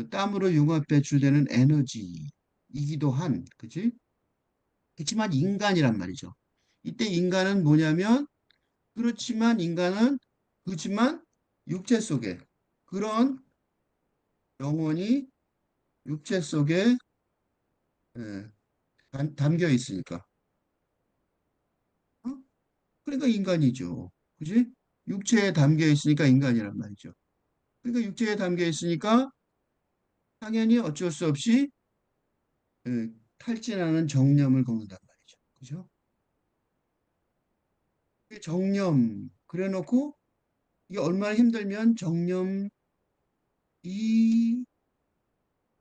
땀으로 융합 배출되는 에너지이기도 한, 그지? 그렇지만 인간이란 말이죠. 이때 인간은 뭐냐면, 그렇지만 육체 속에, 그런 영혼이 육체 속에 예, 담겨 있으니까. 어? 그러니까 인간이죠. 그지? 육체에 담겨 있으니까 인간이란 말이죠. 그러니까 육체에 담겨 있으니까 당연히 어쩔 수 없이 예, 탈진하는 정념을 겪는단 말이죠. 그죠? 그 정념, 그래 놓고 이게 얼마나 힘들면 이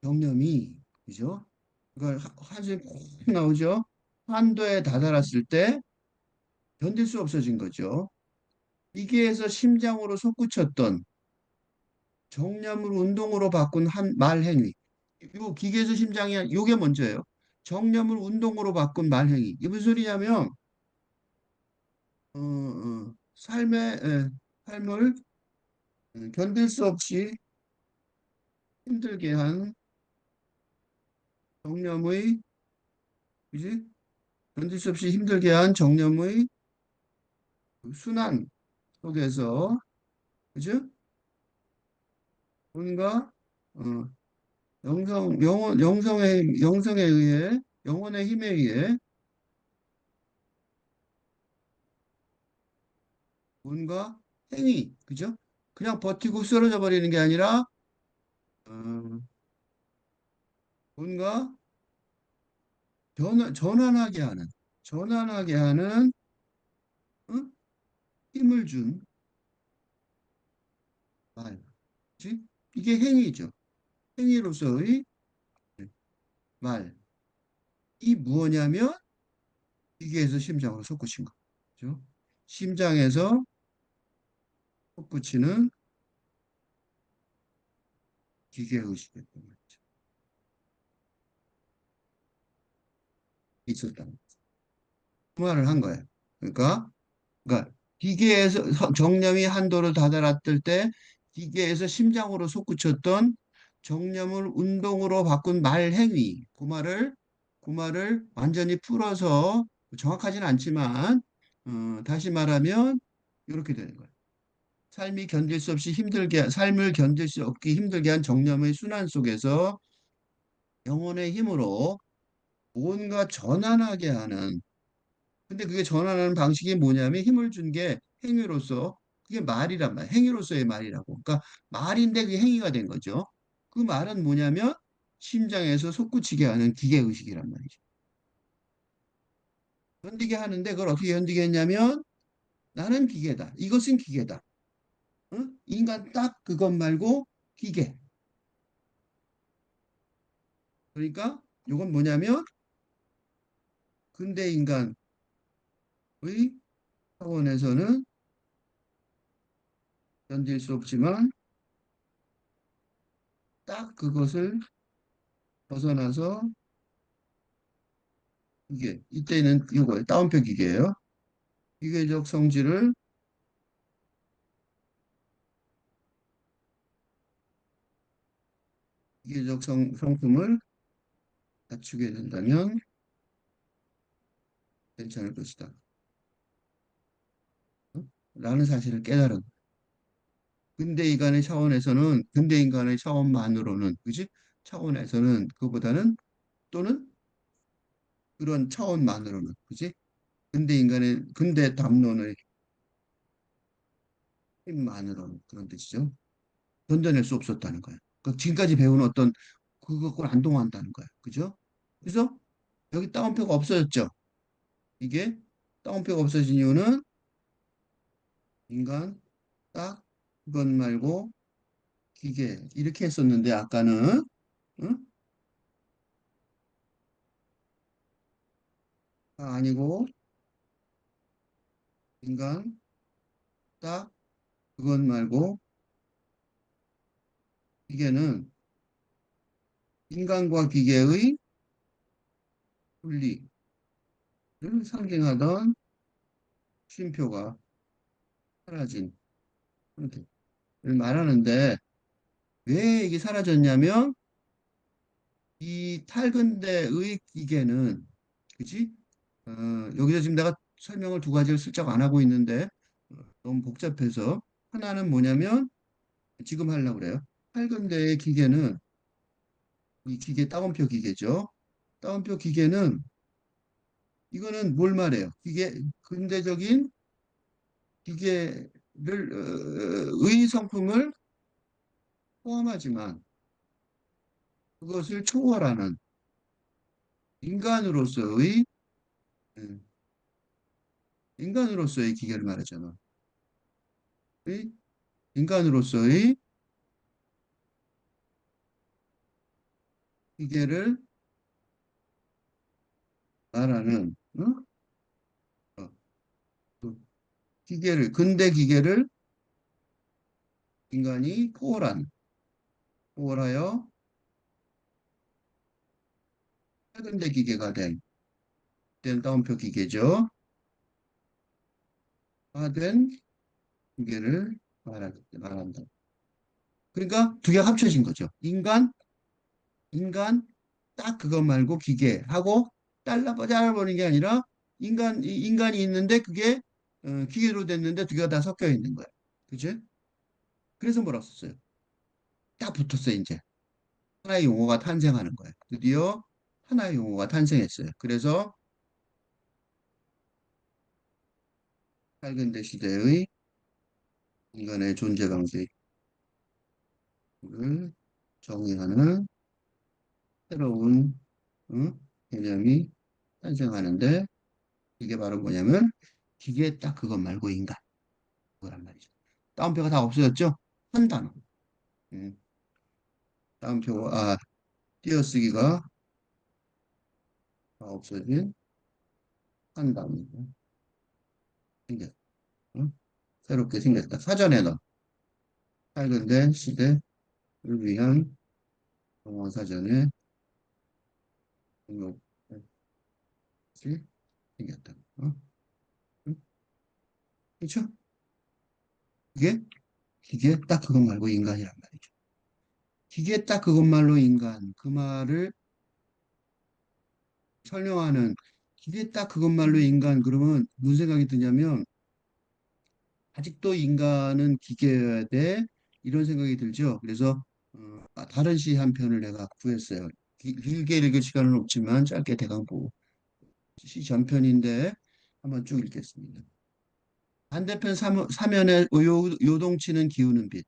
정념이, 그죠? 그러니까 한숨이 콕 나오죠? 한도에 다다랐을 때 견딜 수 없어진 거죠. 기계에서 심장으로 솟구쳤던 정념을 운동으로 바꾼 한 말행위. 요 기계에서 심장이 요게 먼저예요. 정념을 운동으로 바꾼 말행위. 이게 무슨 소리냐면 삶을 견딜 수 없이 힘들게 한 정념의, 그지? 견딜 수 없이 힘들게 한 정념의 그 순환 속에서, 그죠? 뭔가 어, 영성에 의해, 영혼의 힘에 의해 뭔가 행위, 그죠? 그냥 버티고 쓰러져 버리는 게 아니라 어, 뭔가 전환하게 하는 어? 힘을 준 말, 그지? 이게 행위죠. 행위로서의 말. 이 무엇냐면 기계에서 심장으로 솟구친 거. 그죠? 심장에서 솟구치는 기계 의식이었던 거죠. 있었다. 그 말을 한 거예요. 그러니까 기계에서 정념이 한도를 다다랐을 때 기계에서 심장으로 솟구쳤던 정념을 운동으로 바꾼 말행위. 그 말을 완전히 풀어서 정확하진 않지만 다시 말하면 이렇게 되는 거예요. 삶을 견딜 수 없기 힘들게 한 정념의 순환 속에서 영혼의 힘으로 뭔가 전환하게 하는. 근데 그게 전환하는 방식이 뭐냐면 힘을 준 게 행위로서, 그게 말이란 말, 행위로서의 말이라고. 그러니까 말인데 그게 행위가 된 거죠. 그 말은 뭐냐면 심장에서 솟구치게 하는 기계 의식이란 말이죠. 견디게 하는데 그걸 어떻게 견디게 했냐면 나는 기계다. 이것은 기계다. 응? 인간 딱 그것 말고 기계. 그러니까 이건 뭐냐면 근대 인간의 차원에서는 견딜 수 없지만 딱 그것을 벗어나서 이게 이때는 이거예요. 따옴표 기계예요. 기계적 성질을 기계적 성품을 갖추게 된다면 괜찮을 것이다. 어? 라는 사실을 깨달은. 근대 인간의 차원만으로는, 그지? 차원에서는 그보다는 또는 그런 차원만으로는, 그지? 근대 담론의 힘만으로는 그런 뜻이죠. 견뎌낼 수 없었다는 거예요. 그러니까 지금까지 배운 어떤 그것과 안 동한다는 거예요. 그죠? 그래서 여기 따옴표가 없어졌죠. 이게 따옴표가 없어진 이유는 인간 딱 그것 말고 기계 이렇게 했었는데 아까는 응? 아니고 인간 딱 그것 말고 기계는 인간과 기계의 분리를 상징하던 쉼표가 사라진 상태를 말하는데 왜 이게 사라졌냐면 이 탈근대의 기계는 그지? 어, 여기서 지금 내가 설명을 두 가지를 슬쩍 안 하고 있는데 너무 복잡해서 하나는 뭐냐면 지금 하려고 그래요. 탈근대의 기계는 이 기계 따옴표 기계죠. 따옴표 기계는 이거는 뭘 말해요? 기계 근대적인 기계를 의 성품을 포함하지만 그것을 초월하는 인간으로서의 음, 인간으로서의 기계를 말하잖아. 의 인간으로서의 기계를 말하는 어? 그 기계를 근대 기계를 인간이 포월하여 최근대 기계가 된 따옴표 기계죠. 된 기계를 말한다. 그러니까 두 개가 합쳐진 거죠. 인간 딱 그것 말고 기계하고 잘라버리는 게 아니라 인간이 있는데 그게 기계로 됐는데 두 개가 다 섞여 있는 거야. 그치? 그래서 뭐라 썼어요? 딱 붙었어요, 이제. 하나의 용어가 탄생하는 거예요. 드디어 하나의 용어가 탄생했어요. 그래서 밝은대 시대의 인간의 존재 방식을 정의하는 새로운 개념이 탄생하는데 이게 바로 뭐냐면 기계 딱 그것 말고 인간 그거란 말이죠. 다운표가 다 없어졌죠? 한 단어. 음, 다운표 띄어쓰기가 다 없어진 한 단어 생겼. 어? 새롭게 생겼다. 사전에 넣은 밝은대 시대를 위한 영어 사전에 등록이 생겼다. 응? 그렇죠? 이게 기계 딱 그것 말고 인간이란 말이죠. 기계 딱 그것말로 인간 그 말을 설명하는 기계 딱 그것말로 인간 그러면 무슨 생각이 드냐면 아직도 인간은 기계여야 돼 이런 생각이 들죠. 그래서 다른 시 한 편을 내가 구했어요. 길게 읽을 시간은 없지만 짧게 대강 보고 시 전편인데 한번 쭉 읽겠습니다. 반대편 사면에 요동치는 기우는 빛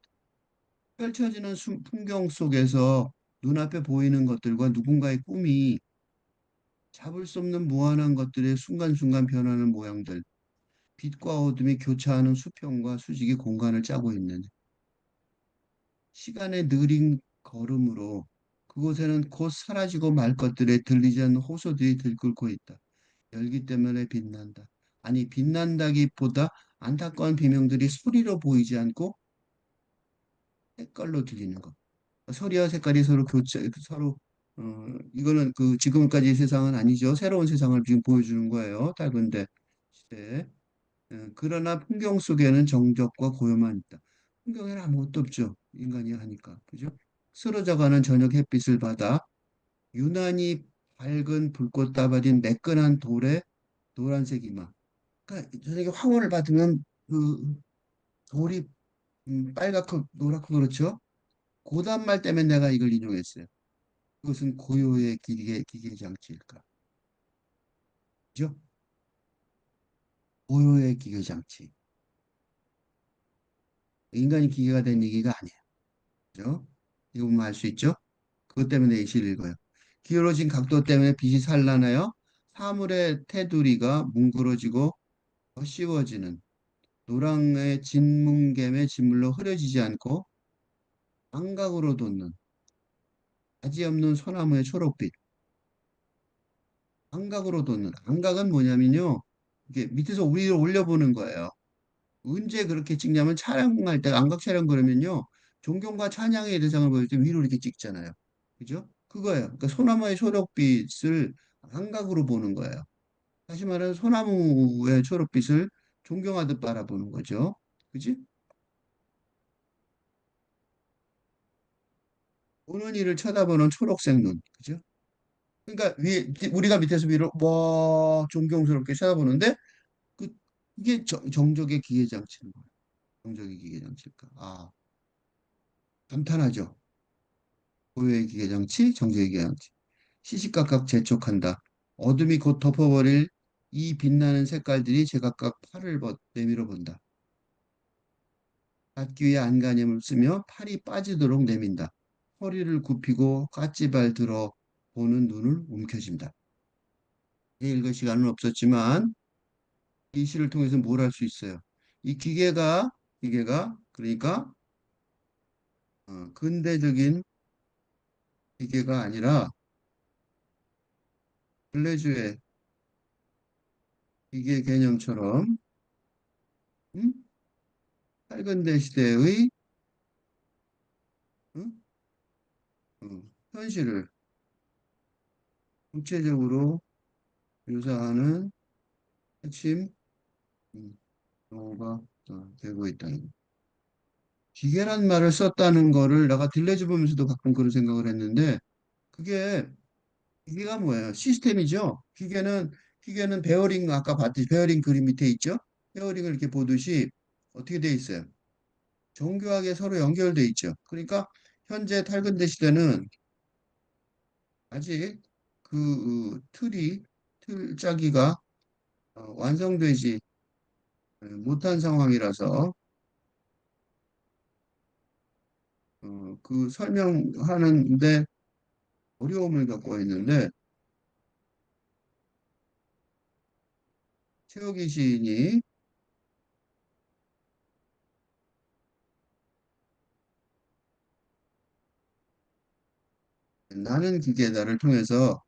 펼쳐지는 풍경 속에서 눈앞에 보이는 것들과 누군가의 꿈이 잡을 수 없는 무한한 것들의 순간순간 변하는 모양들, 빛과 어둠이 교차하는 수평과 수직이 공간을 짜고 있는 시간의 느린 걸음으로 그곳에는 곧 사라지고 말 것들에 들리지 않는 호소들이 들끓고 있다. 열기 때문에 빛난다. 아니, 빛난다기보다 안타까운 비명들이 소리로 보이지 않고 색깔로 들리는 것. 소리와 색깔이 서로 서로 이거는 그 지금까지 세상은 아니죠. 새로운 세상을 지금 보여주는 거예요. 짧은데 시대에. 그러나 풍경 속에는 정적과 고요만 있다. 풍경에는 아무것도 없죠. 인간이 하니까. 그죠? 쓰러져가는 저녁 햇빛을 받아 유난히 밝은 불꽃 따발인 매끈한 돌에 노란색 이마. 그러니까 저녁에 황혼을 받으면 그 돌이 빨갛고 노랗고 그렇죠? 고단말 때문에 내가 이걸 인용했어요. 그것은 고요의 기계 장치일까? 그죠? 고요의 기계 장치. 인간이 기계가 된 얘기가 아니에요. 그죠? 이거 보면 알 수 있죠? 그것 때문에 이 시를 읽어요. 기울어진 각도 때문에 빛이 산란하여 사물의 테두리가 뭉그러지고 씌워지는 노랑의 진뭉개의 진물로 흐려지지 않고 안각으로 돋는 가지 없는 소나무의 초록빛. 안각으로 돋는. 안각은 뭐냐면요. 이게 밑에서 위로 올려보는 거예요. 언제 그렇게 찍냐면 촬영할 때 안각 촬영 그러면요. 존경과 찬양의 대상을 보일 때 위로 이렇게 찍잖아요. 그죠? 그거예요. 그러니까 소나무의 초록빛을 안각으로 보는 거예요. 다시 말하면 소나무의 초록빛을 존경하듯 바라보는 거죠. 그지? 보는 이를 쳐다보는 초록색 눈. 그죠? 그러니까 우리가 밑에서 위로 뭐 존경스럽게 쳐다보는데 그 이게 정적의 기계 장치인 거예요. 정적의 기계 장치일까? 아, 감탄하죠. 고유의 기계 장치, 정적의 기계 장치. 시시각각 재촉한다. 어둠이 곧 덮어버릴 이 빛나는 색깔들이 제각각 내밀어 본다. 닿기 위해 안간힘을 쓰며 팔이 빠지도록 내민다. 허리를 굽히고 까치발 들어 보는 눈을 움켜쥔다. 읽을 시간은 없었지만 이 시를 통해서 뭘 할 수 있어요? 이 기계가 그러니까 근대적인 기계가 아니라 근래주의 기계 개념처럼 음? 팔근대 시대의 음? 현실을 구체적으로 묘사하는 핵심 용어가 되고 있다. 기계란 말을 썼다는 거를 내가 딜레즈 보면서도 가끔 그런 생각을 했는데 그게 기계가 뭐예요? 시스템이죠. 기계는 베어링 아까 봤듯이 베어링 그림 밑에 있죠. 베어링을 이렇게 보듯이 어떻게 돼 있어요? 정교하게 서로 연결돼 있죠. 그러니까 현재 탈근대 시대는 아직 틀짜기가 완성되지 못한 상황이라서 그 설명하는데 어려움을 겪고 있는데 최욱이 시인이 나는 기계다를 통해서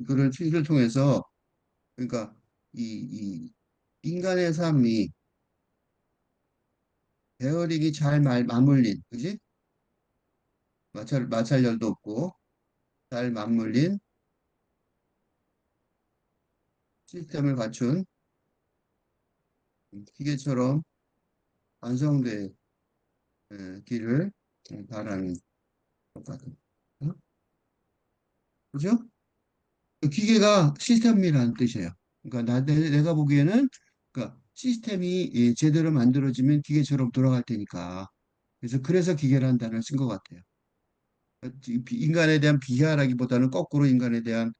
그를 시를 통해서 그러니까 이 인간의 삶이 베어링이 잘 맞물린 그지? 마찰열도 없고 잘 맞물린 시스템을 갖춘 기계처럼 완성된 길을 바라는 것 같은 어? 그죠? 그 기계가 시스템이라는 뜻이에요. 그러니까 내가 보기에는 그러니까 시스템이 제대로 만들어지면 기계처럼 돌아갈 테니까 그래서 기계라는 단어를 쓴 것 같아요. 인간에 대한 비하라기보다는 거꾸로 인간에 대한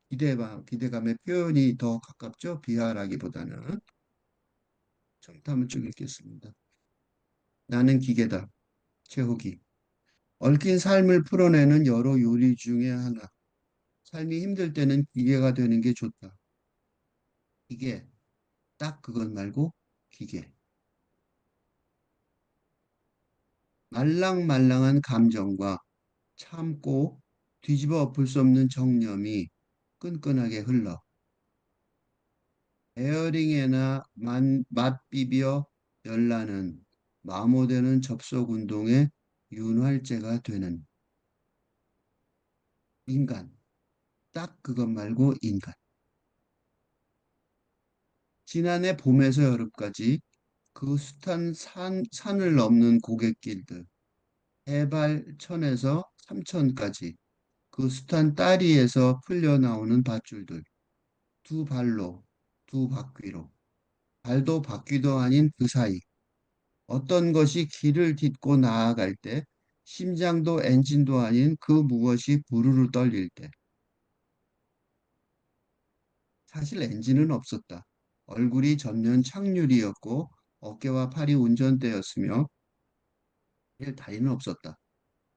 기대감의 표현이 더 가깝죠. 비하라기보다는 청탐을 쭉 읽겠습니다. 나는 기계다. 최후기. 얽힌 삶을 풀어내는 여러 요리 중에 하나. 삶이 힘들 때는 기계가 되는 게 좋다. 기계. 딱 그것 말고 기계. 말랑말랑한 감정과 참고 뒤집어 엎을 수 없는 정념이 끈끈하게 흘러 에어링에나 맛 비벼 열나는 마모되는 접속 운동의 윤활제가 되는 인간. 딱 그것 말고 인간. 지난해 봄에서 여름까지 그 숱한 산을 넘는 고갯길들, 해발 1000에서 3000까지 그 숱한 다리에서 풀려나오는 밧줄들, 두 발로, 두 바퀴로, 발도 바퀴도 아닌 그 사이, 어떤 것이 길을 딛고 나아갈 때, 심장도 엔진도 아닌 그 무엇이 부르르 떨릴 때, 사실 엔진은 없었다. 얼굴이 전면 착륙이었고, 어깨와 팔이 운전대였으며, 다리는 없었다.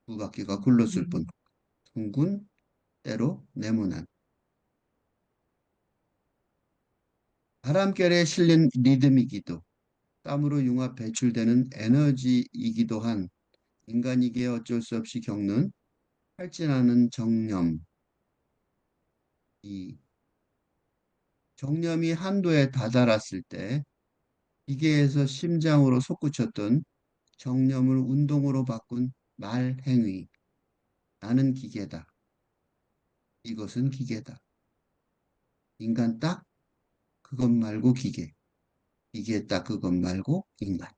두 바퀴가 굴렀을 뿐, 둥근, 때로 네모난. 바람결에 실린 리듬이기도, 땀으로 융합 배출되는 에너지이기도 한 인간이기에 어쩔 수 없이 겪는 할진하는 정념. 이 정념이 한도에 다다랐을 때 기계에서 심장으로 솟구쳤던 정념을 운동으로 바꾼 말 행위. 나는 기계다. 이것은 기계다. 인간 딱 그것 말고 기계. 기계 딱 그것 말고 인간.